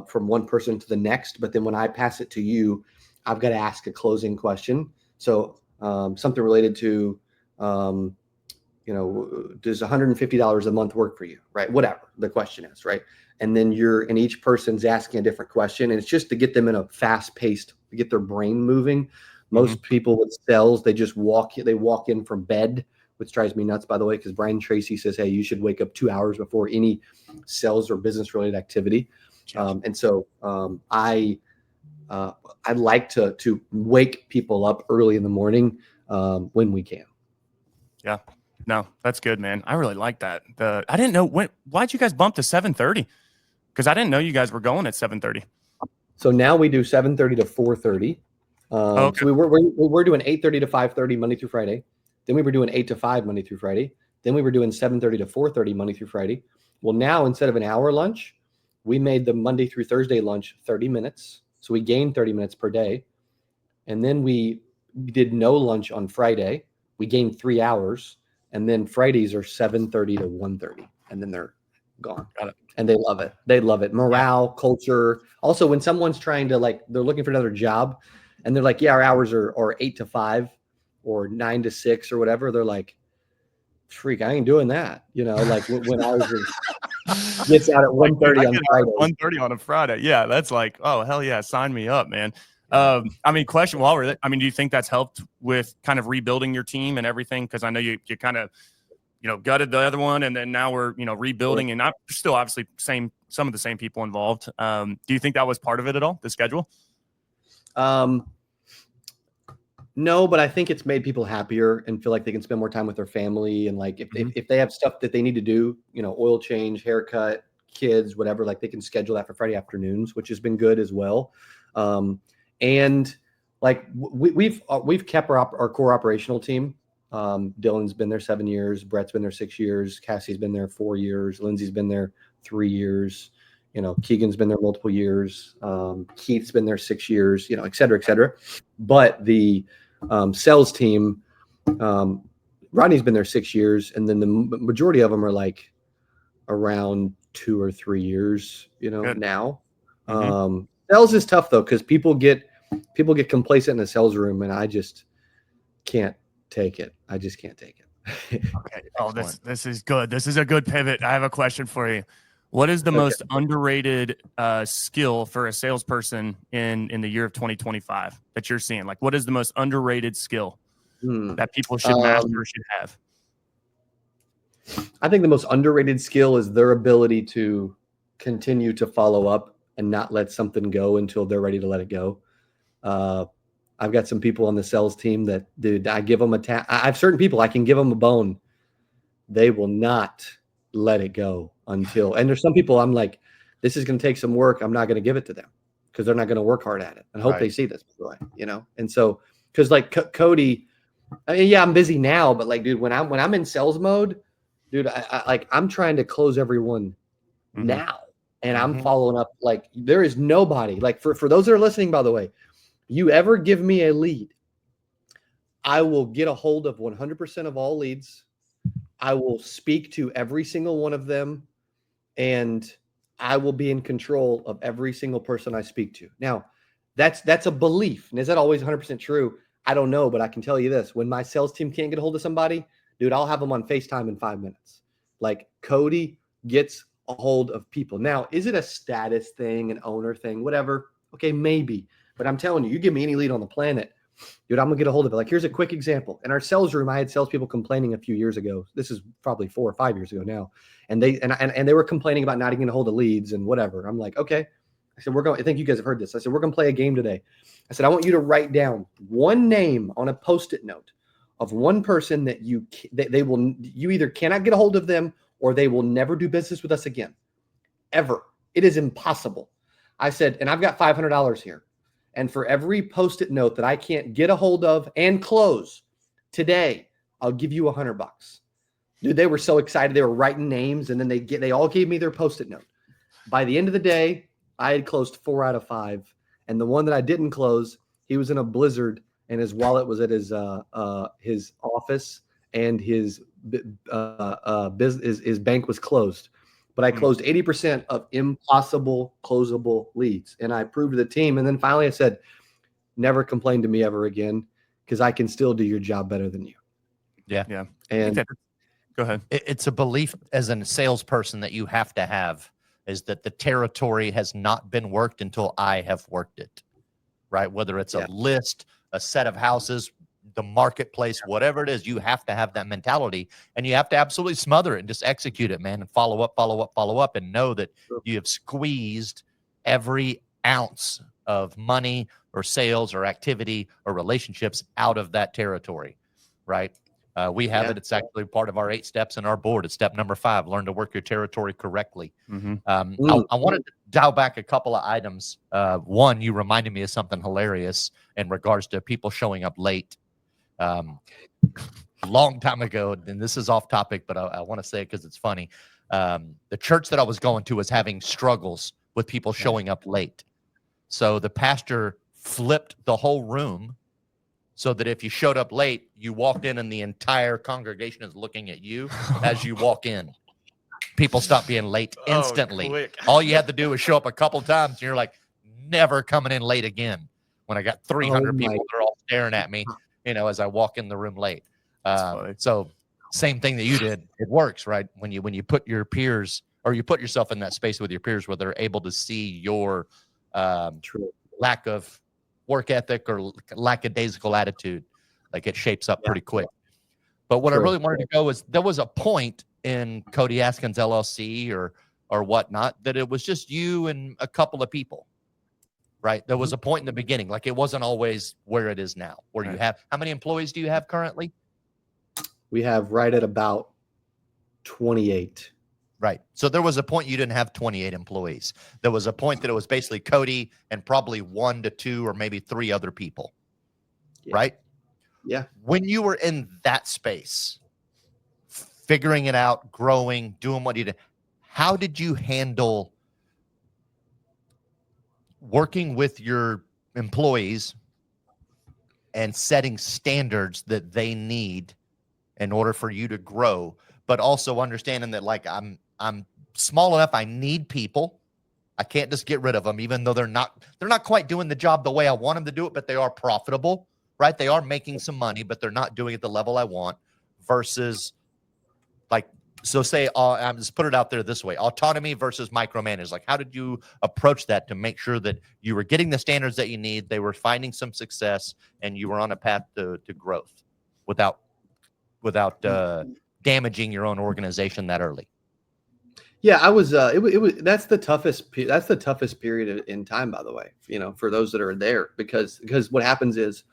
from one person to the next. But then when I pass it to you, I've got to ask a closing question. So something related to, does $150 a month work for you? Right. Whatever the question is. Right. And then each person's asking a different question. And it's just to get them in a fast paced, to get their brain moving. Most people with sales, they walk in from bed, which drives me nuts, by the way, because Brian Tracy says, hey, you should wake up 2 hours before any sales or business related activity. And so I like to wake people up early in the morning when we can. Yeah, no, that's good, man. I really like that. I didn't know why'd you guys bump to 7:30? Because I didn't know you guys were going at 7:30. So now we do 7:30 to 4:30. Okay. So we're doing 8:30 to 5:30 Monday through Friday. Then we were doing 8 to 5 Monday through Friday. Then we were doing 7:30 to 4:30 Monday through Friday. Well, now instead of an hour lunch, we made the Monday through Thursday lunch 30 minutes. So we gained 30 minutes per day. And then we did no lunch on Friday. We gained 3 hours. And then Fridays are 7:30 to 1:30. And then they're gone. Got it. And they love it. They love it. Morale, culture. Also, when someone's trying to they're looking for another job and they're like, yeah, our hours are 8 to 5 or 9 to 6 or whatever. They're like, freak, I ain't doing that. Like when I was gets out at 1:30 on Friday. 1:30 on a Friday. Yeah, that's like, oh, hell yeah, sign me up, man. Question while we're there, do you think that's helped with kind of rebuilding your team and everything? Because I know you kind of, gutted the other one, and then now we're, rebuilding, and I'm still obviously some of the same people involved. Do you think that was part of it at all, the schedule? No, but I think it's made people happier and feel like they can spend more time with their family. And like, if they have stuff that they need to do, oil change, haircut, kids, whatever, like they can schedule that for Friday afternoons, which has been good as well. And like we've kept our core operational team. Dylan's been there 7 years. Brett's been there 6 years. Cassie's been there 4 years. Lindsay's been there 3 years. Keegan's been there multiple years. Keith's been there 6 years, et cetera, et cetera. But the sales team, Rodney's been there 6 years. And then the majority of them are like around 2 or 3 years, now. Sales is tough though, because people get complacent in the sales room, and I just can't take it. I just can't take it. Okay. Oh, this is good. This is a good pivot. I have a question for you. What is the most underrated skill for a salesperson in the year of 2025 that you're seeing? Like, what is the most underrated skill that people should master or should have? I think the most underrated skill is their ability to continue to follow up and not let something go until they're ready to let it go. I've got some people on the sales team that, dude, I give them I have certain people, I can give them a bone. They will not let it go until, and there's some people I'm like, this is going to take some work. I'm not going to give it to them because they're not going to work hard at it. I hope they see this, by the way, And so, because like Cody, I'm busy now, but like, dude, when I'm in sales mode, dude, I'm trying to close everyone now. And I'm following up. Like, there is nobody, like for those that are listening, by the way, you ever give me a lead, I will get a hold of 100% of all leads. I will speak to every single one of them, and I will be in control of every single person I speak to. Now, that's a belief. And is that always 100% true? I don't know, but I can tell you this. When my sales team can't get a hold of somebody, dude, I'll have them on FaceTime in 5 minutes. Like, Cody gets a hold of people. Now, is it a status thing, an owner thing, whatever? Okay, maybe. But I'm telling you, you give me any lead on the planet, dude, I'm going to get a hold of it. Like, here's a quick example. In our sales room, I had salespeople complaining a few years ago. This is probably 4 or 5 years ago now. And they were complaining about not getting a hold of leads and whatever. I'm like, okay, I said, I think you guys have heard this. I said, we're going to play a game today. I said, I want you to write down one name on a Post-it note of one person that you either cannot get a hold of them or they will never do business with us again. Ever. It is impossible. I said, and I've got $500 here. And for every Post-it note that I can't get a hold of and close today, I'll give you $100. Dude, they were so excited. They were writing names, and then they all gave me their Post-it note. By the end of the day, I had closed 4 out of 5. And the one that I didn't close, he was in a blizzard, and his wallet was at his office, and his bank was closed. But I closed 80% of impossible closable leads, and I proved to the team. And then finally, I said, "Never complain to me ever again, because I can still do your job better than you." Yeah. And go ahead. It's a belief as a salesperson that you have to have, is that the territory has not been worked until I have worked it, right? Whether it's a list, a set of houses, the marketplace, whatever it is, you have to have that mentality, and you have to absolutely smother it and just execute it, man, and follow up, and know that you have squeezed every ounce of money or sales or activity or relationships out of that territory, right? We have it. It's actually part of our 8 steps in our board. It's step number 5, learn to work your territory correctly. I wanted to dial back a couple of items. One, you reminded me of something hilarious in regards to people showing up late. Long time ago, and this is off topic, but I want to say it because it's funny. The church that I was going to was having struggles with people showing up late. So the pastor flipped the whole room so that if you showed up late, you walked in and the entire congregation is looking at you as you walk in. People stop being late instantly. All you had to do was show up a couple times, and you're like, never coming in late again. When I got 300 people, they're all staring at me, as I walk in the room late. So same thing that you did. It works, right? When you put your peers, or you put yourself in that space with your peers where they're able to see your lack of work ethic or lackadaisical attitude, like it shapes up pretty quick. But what I really wanted to go is, there was a point in Cody Askins LLC or whatnot that it was just you and a couple of people, right? There was a point in the beginning, like it wasn't always where it is now, where you have, how many employees do you have currently? We have right at about 28. Right. So there was a point you didn't have 28 employees. There was a point that it was basically Cody and probably 1 to 2 or maybe 3 other people. Right? Yeah. When you were in that space, figuring it out, growing, doing what you did, how did you handle working with your employees and setting standards that they need in order for you to grow, but also understanding that, like, I'm small enough, I need people. I can't just get rid of them, even though they're not quite doing the job the way I want them to do it, but they are profitable, right? They are making some money, but they're not doing it the level I want. Versus, like, so say, I'm just put it out there this way: autonomy versus micromanage. Like, how did you approach that to make sure that you were getting the standards that you need, they were finding some success, and you were on a path to growth without damaging your own organization that early? Yeah, I was. That's the toughest. That's the toughest period in time, by the way. For those that are there, because what happens is,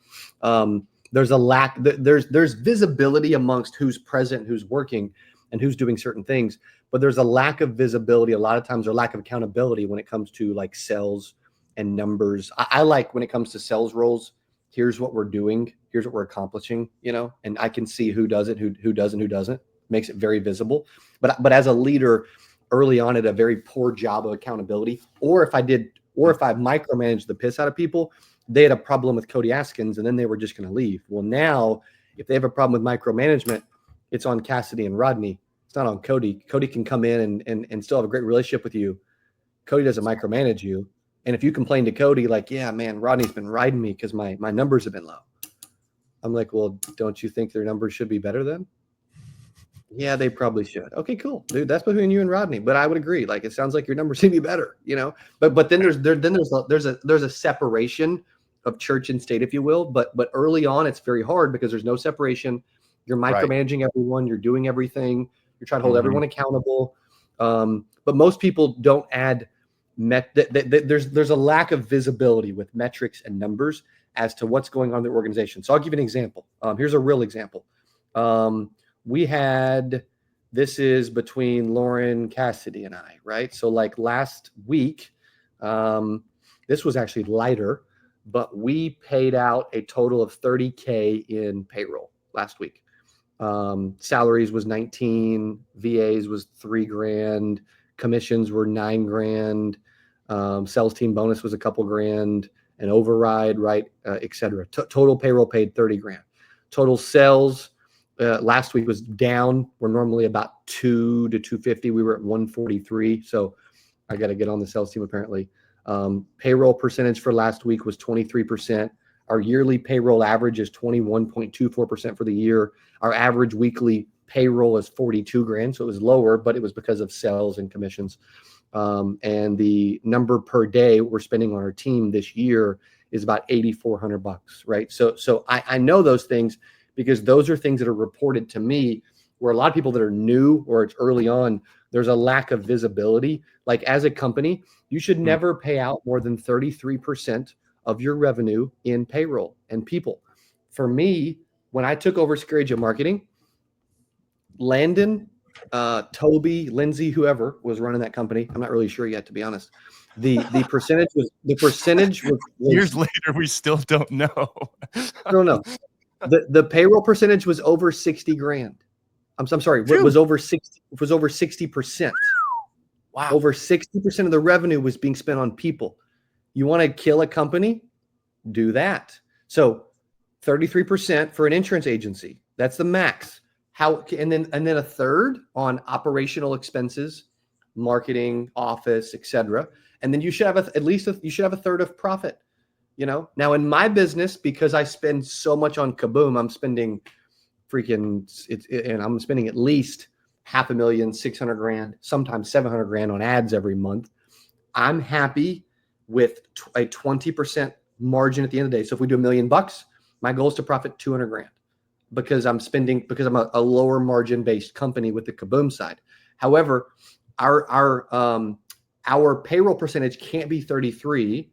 there's a lack. There's visibility amongst who's present, who's working, and who's doing certain things. But there's a lack of visibility a lot of times, or lack of accountability when it comes to like sales and numbers. I like, when it comes to sales roles, here's what we're doing, here's what we're accomplishing, and I can see who does it, who doesn't, who doesn't. Makes it very visible. But as a leader, early on, at a very poor job of accountability, or if I micromanaged the piss out of people, they had a problem with Cody Askins, and then they were just going to leave. Well, now if they have a problem with micromanagement, it's on Cassidy and Rodney. It's not on Cody. Cody can come in and still have a great relationship with you. Cody doesn't micromanage you. And if you complain to Cody, like, yeah, man, Rodney's been riding me because my numbers have been low. I'm like, well, don't you think their numbers should be better then? Yeah, they probably should. Okay, cool, dude. That's between you and Rodney. But I would agree. Like, it sounds like your numbers should be better, But then there's a separation of church and state, if you will. But early on, it's very hard because there's no separation. You're micromanaging everyone. You're doing everything. You're trying to hold everyone accountable. But most people don't add there's a lack of visibility with metrics and numbers as to what's going on in the organization. So I'll give you an example. Here's a real example. This is between Lauren Cassidy and I, right? So like last week, this was actually lighter, but we paid out a total of $30K in payroll last week. Salaries was 19, VAs was $3,000, commissions were $9,000, sales team bonus was a couple grand, an override, right, et cetera. Total payroll paid $30,000. Total sales last week was down. We're normally about 2 to 250. We were at 143. So I got to get on the sales team apparently. Payroll percentage for last week was 23%. Our yearly payroll average is 21.24% for the year. Our average weekly payroll is $42,000. So it was lower, but it was because of sales and commissions. And the number per day we're spending on our team this year is about $8,400, right? So I know those things because those are things that are reported to me, where a lot of people that are new or it's early on, there's a lack of visibility. Like as a company, you should never pay out more than 33% of your revenue in payroll and people. For me, when I took over Scary Joe Marketing, Landon, Toby, Lindsay, whoever was running that company, I'm not really sure yet, to be honest. The percentage was years later, we still don't know. I don't know. The payroll percentage was over 60 grand. I'm sorry, it was over 60%. Wow. Over 60% of the revenue was being spent on people. You want to kill a company? Do that. So 33% for an insurance agency. That's the max. And then a third on operational expenses, marketing, office, etc. And then you should have you should have a third of profit. You know, now in my business, because I spend so much on CABoom, I'm spending and I'm spending at least $500,000, 600,000, sometimes 700,000 on ads every month. I'm happy with a 20% margin at the end of the day. So if we do $1 million, my goal is to profit 200,000 because I'm a lower margin based company with the CABoom side. However, our payroll percentage can't be 33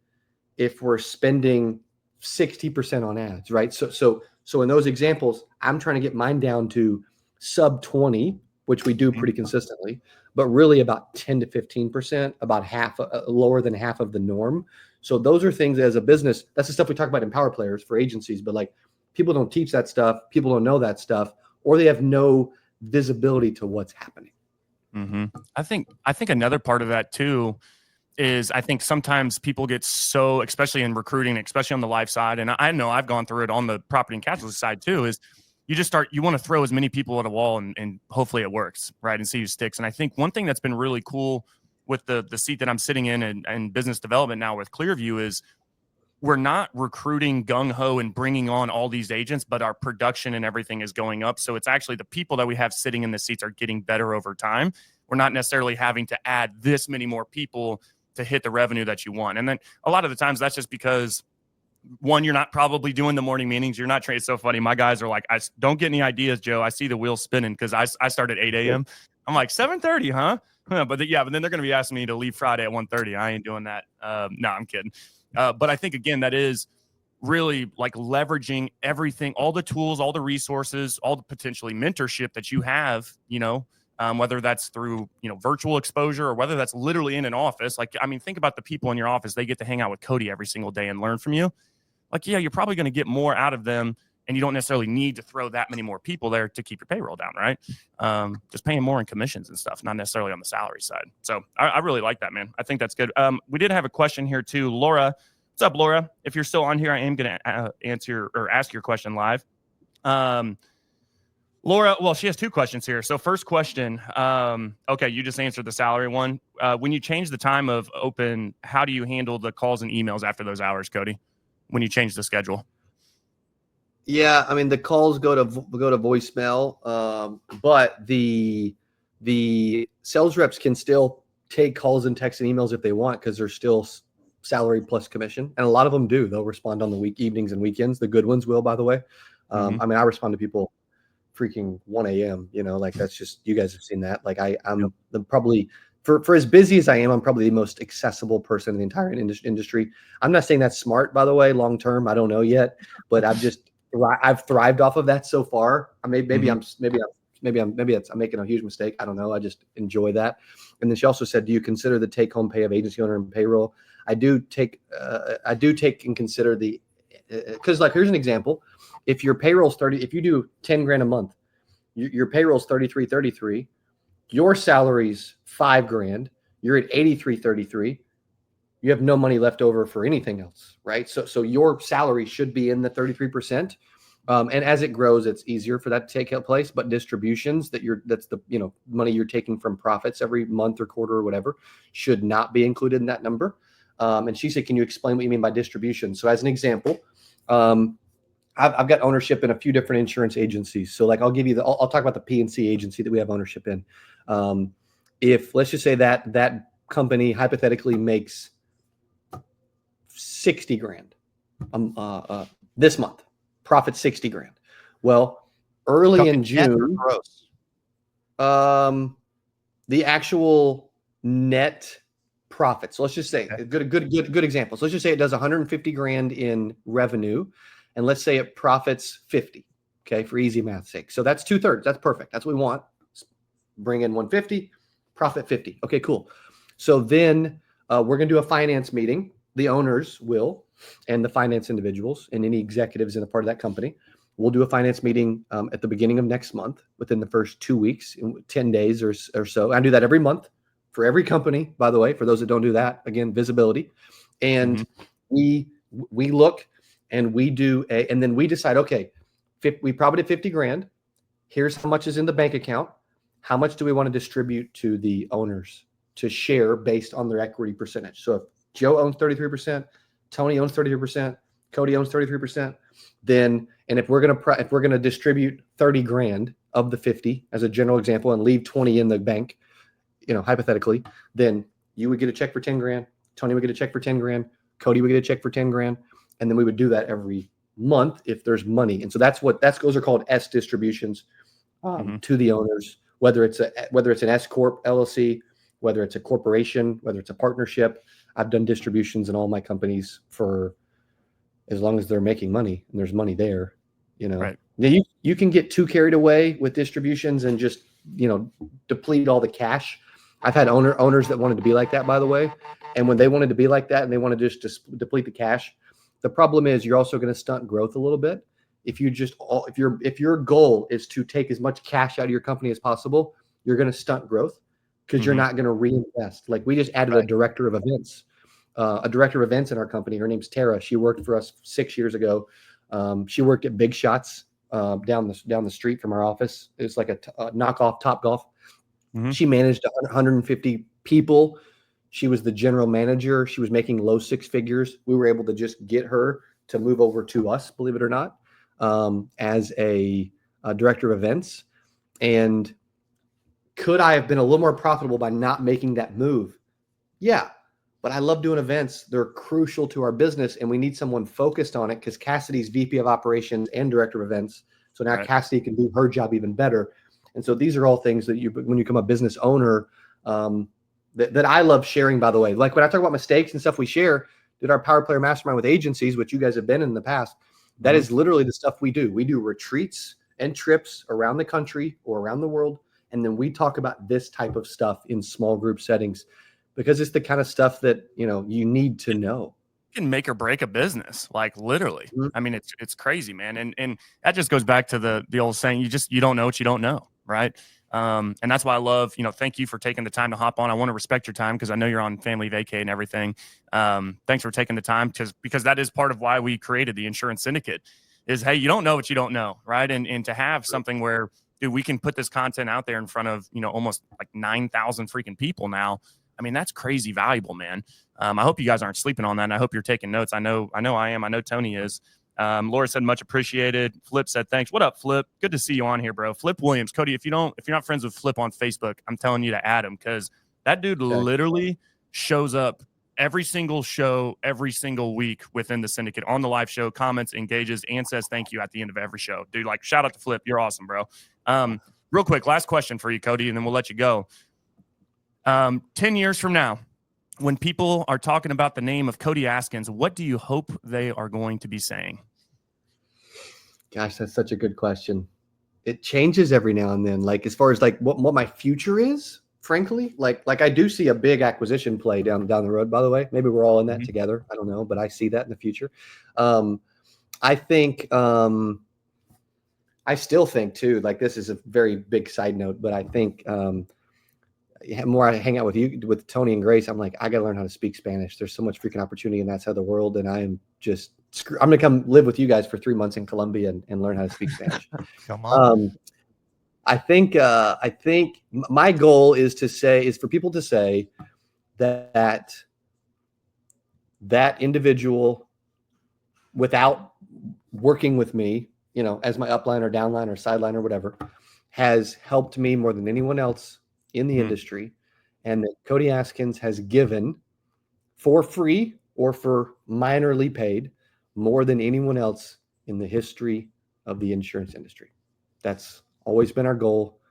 if we're spending 60% on ads, right? So in those examples, I'm trying to get mine down to sub 20, which we do pretty consistently, but really about 10 to 15%, about half, lower than half of the norm. So those are things as a business, that's the stuff we talk about in Power Players for agencies, but like people don't teach that stuff. People don't know that stuff, or they have no visibility to what's happening. Mm-hmm. I think another part of that too is I think sometimes people get so, especially in recruiting, especially on the life side, and I know I've gone through it on the property and casualty side too, is you want to throw as many people at a wall and hopefully it works, right? And see who sticks. And I think one thing that's been really cool with the seat that I'm sitting in and business development now with Clearview is we're not recruiting gung-ho and bringing on all these agents, but our production and everything is going up. So it's actually the people that we have sitting in the seats are getting better over time. We're not necessarily having to add this many more people to hit the revenue that you want. And then a lot of the times that's just because, one, you're not probably doing the morning meetings. You're not trained. It's so funny. My guys are like, I don't get any ideas, Joe. I see the wheels spinning because I start at 8 a.m. I'm like, 7:30, huh? But then they're going to be asking me to leave Friday at 1:30. I ain't doing that. No, I'm kidding. But I think, again, that is really like leveraging everything, all the tools, all the resources, all the potentially mentorship that you have, whether that's through, virtual exposure or whether that's literally in an office. Like, I mean, think about the people in your office. They get to hang out with Cody every single day and learn from you. Like, yeah, you're probably going to get more out of them, and you don't necessarily need to throw that many more people there to keep your payroll down, right? Just paying more in commissions and stuff, not necessarily on the salary side. So I really like that, man. I think that's good. We did have a question here too. Laura, what's up, Laura? If you're still on here, I am going to answer or ask your question live. Laura, well, she has two questions here. So first question, okay, you just answered the salary one. When you change the time of open, how do you handle the calls and emails after those hours, Cody, when you change the schedule? Yeah, I mean, the calls go to voicemail, but the sales reps can still take calls and texts and emails if they want because they're still salary plus commission, and a lot of them do. They'll respond on the evenings and weekends. The good ones will, by the way. I mean, I respond to people freaking 1 a.m. Like that's just, you guys have seen that. Like I'm probably for as busy as I am, I'm probably the most accessible person in the entire industry. I'm not saying that's smart, by the way, long term. I don't know yet, but I've thrived off of that so far. Maybe I'm making a huge mistake. I don't know. I just enjoy that. And then she also said, "Do you consider the take-home pay of agency owner and payroll?" I do take and consider because like here's an example. If your payroll's 30, if you do 10 grand a month, your payroll's 33.33. Your salary's $5 grand. You're at 83.33. You have no money left over for anything else, right? So your salary should be in the 33%. And as it grows, it's easier for that to take place. But distributions that's the money you're taking from profits every month or quarter or whatever should not be included in that number. And she said, "Can you explain what you mean by distribution?" So as an example, I've got ownership in a few different insurance agencies. So like I'll talk about the P&C agency that we have ownership in. If let's just say that company hypothetically makes 60 grand this month, profit 60 grand. Well, early in June, the actual net profit. So let's just say a good example. So let's just say it does 150 grand in revenue, and let's say it profits 50. Okay, for easy math's sake. So that's 2/3. That's perfect. That's what we want. Bring in 150, profit 50. Okay, cool. So then we're going to do a finance meeting. The owners will, and the finance individuals and any executives in a part of that company. We'll do a finance meeting at the beginning of next month, within the first 2 weeks, 10 days or so. I do that every month for every company, by the way, for those that don't do that. Again, visibility. And we look and we do and then we decide, okay, we probably did 50 grand. Here's how much is in the bank account. How much do we want to distribute to the owners to share based on their equity percentage? So if Joe owns 33%, Tony owns 33%, Cody owns 33%, then, and if we're going to distribute 30 grand of the 50 as a general example and leave 20 in the bank, hypothetically, then you would get a check for 10 grand. Tony would get a check for 10 grand. Cody would get a check for 10 grand. And then we would do that every month if there's money. And so those are called S distributions to the owners, whether it's an S Corp LLC, whether it's a corporation, whether it's a partnership. I've done distributions in all my companies for as long as they're making money and there's money there, Right. Now you can get too carried away with distributions and just, deplete all the cash. I've had owners that wanted to be like that, by the way. And when they wanted to be like that and they want to just deplete the cash, the problem is you're also going to stunt growth a little bit. If your goal is to take as much cash out of your company as possible, you're going to stunt growth because you're not going to reinvest. Like we just added a director of events in our company. Her name's Tara. She worked for us 6 years ago. She worked at Big Shots down the street from our office. It's like a knockoff Top Golf. She managed 150 people. She was the general manager. She was making low six figures. We were able to just get her to move over to us, believe it or not, as a director of events. And could I have been a little more profitable by not making that move? Yeah, but I love doing events. They're crucial to our business, and we need someone focused on it because Cassidy's VP of operations and director of events. So now Cassidy can do her job even better. And so these are all things that when you become a business owner, that I love sharing, by the way. Like when I talk about mistakes and stuff we share, did our Power Player Mastermind with agencies, which you guys have been in the past, that is literally the stuff we do. We do retreats and trips around the country or around the world. And then we talk about this type of stuff in small group settings because it's the kind of stuff that, you need to know. Can make or break a business, like literally. I mean, it's crazy, man. And that just goes back to the old saying, you don't know what you don't know. Right. And that's why I love, thank you for taking the time to hop on. I want to respect your time because I know you're on family vacay and everything. Thanks for taking the time because that is part of why we created the Insurance Syndicate is, hey, you don't know what you don't know. Right. And to have something where, dude, we can put this content out there in front of, almost like 9,000 freaking people now. I mean, that's crazy valuable, man. I hope you guys aren't sleeping on that. And I hope you're taking notes. I know I am. I know Tony is. Laura said much appreciated. Flip said thanks. What up, Flip? Good to see you on here, bro. Flip Williams. Cody, if you're not friends with Flip on Facebook, I'm telling you to add him because that dude literally shows up every single show, every single week within the syndicate on the live show, comments, engages, and says thank you at the end of every show. Dude, like shout out to Flip. You're awesome, bro. Real quick, last question for you, Cody, and then we'll let you go. 10 years from now, when people are talking about the name of Cody Askins, what do you hope they are going to be saying? Gosh, that's such a good question. It changes every now and then. Like as far as like what my future is, frankly, like I do see a big acquisition play down the road. By the way, maybe we're all in that together. I don't know, but I see that in the future. I think I still think too. Like this is a very big side note, but I think the more I hang out with Tony and Grace, I'm like, I got to learn how to speak Spanish. There's so much freaking opportunity in that side of the world, and I am just I'm going to come live with you guys for 3 months in Colombia and learn how to speak Spanish. Come on. I think my goal is for people to say that individual, without working with me, as my upline or downline or sideline or whatever, has helped me more than anyone else in the industry, and that Cody Askins has given for free or for minorly paid more than anyone else in the history of the insurance industry. That's always been our goal.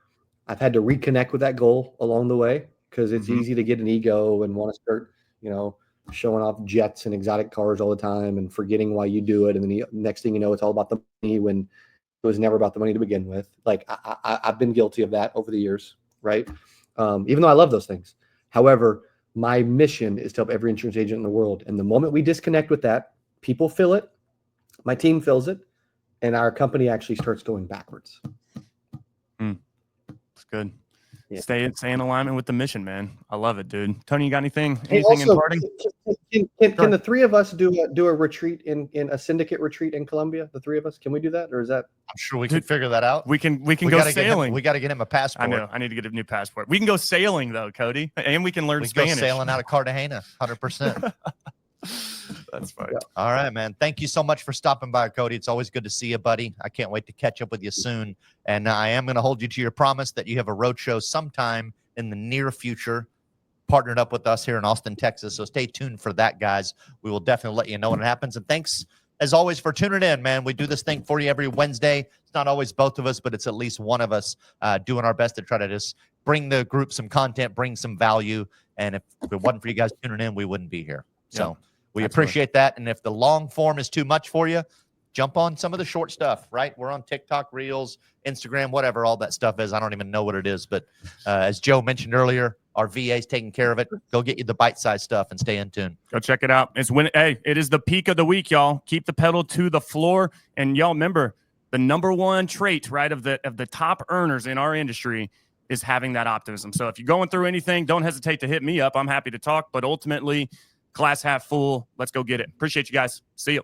I've had to reconnect with that goal along the way because it's easy to get an ego and want to start, showing off jets and exotic cars all the time and forgetting why you do it. And then the next thing you know, it's all about the money when it was never about the money to begin with. Like I've been guilty of that over the years, right? Even though I love those things. However, my mission is to help every insurance agent in the world. And the moment we disconnect with that, people feel it, my team feels it, and our company actually starts going backwards. That's good. Yeah. Stay in alignment with the mission, man. I love it, dude. Tony, you got anything Hey, also, in parting? Can the three of us do a retreat in a syndicate retreat in Colombia? The three of us, can we do that, or is that? I'm sure we can figure that out. We can go sailing. We got to get him a passport. I know. I need to get a new passport. We can go sailing though, Cody, and we can learn Spanish. Go sailing out of Cartagena, 100%. That's fine. Yeah. All right, man. Thank you so much for stopping by, Cody. It's always good to see you, buddy. I can't wait to catch up with you soon. And I am going to hold you to your promise that you have a roadshow sometime in the near future, partnered up with us here in Austin, Texas. So stay tuned for that, guys. We will definitely let you know when it happens. And thanks, as always, for tuning in, man. We do this thing for you every Wednesday. It's not always both of us, but it's at least one of us doing our best to try to just bring the group some content, bring some value. And if it wasn't for you guys tuning in, we wouldn't be here. So we appreciate that. And if the long form is too much for you, jump on some of the short stuff, right? We're on TikTok, Reels, Instagram, whatever all that stuff is. I don't even know what it is. But as Joe mentioned earlier, our VA is taking care of it. Go get you the bite-sized stuff and stay in tune. Go check it out. It is the peak of the week, y'all. Keep the pedal to the floor. And y'all remember, the number one trait, right, of the top earners in our industry is having that optimism. So if you're going through anything, don't hesitate to hit me up. I'm happy to talk. But ultimately, glass half full. Let's go get it. Appreciate you guys. See you.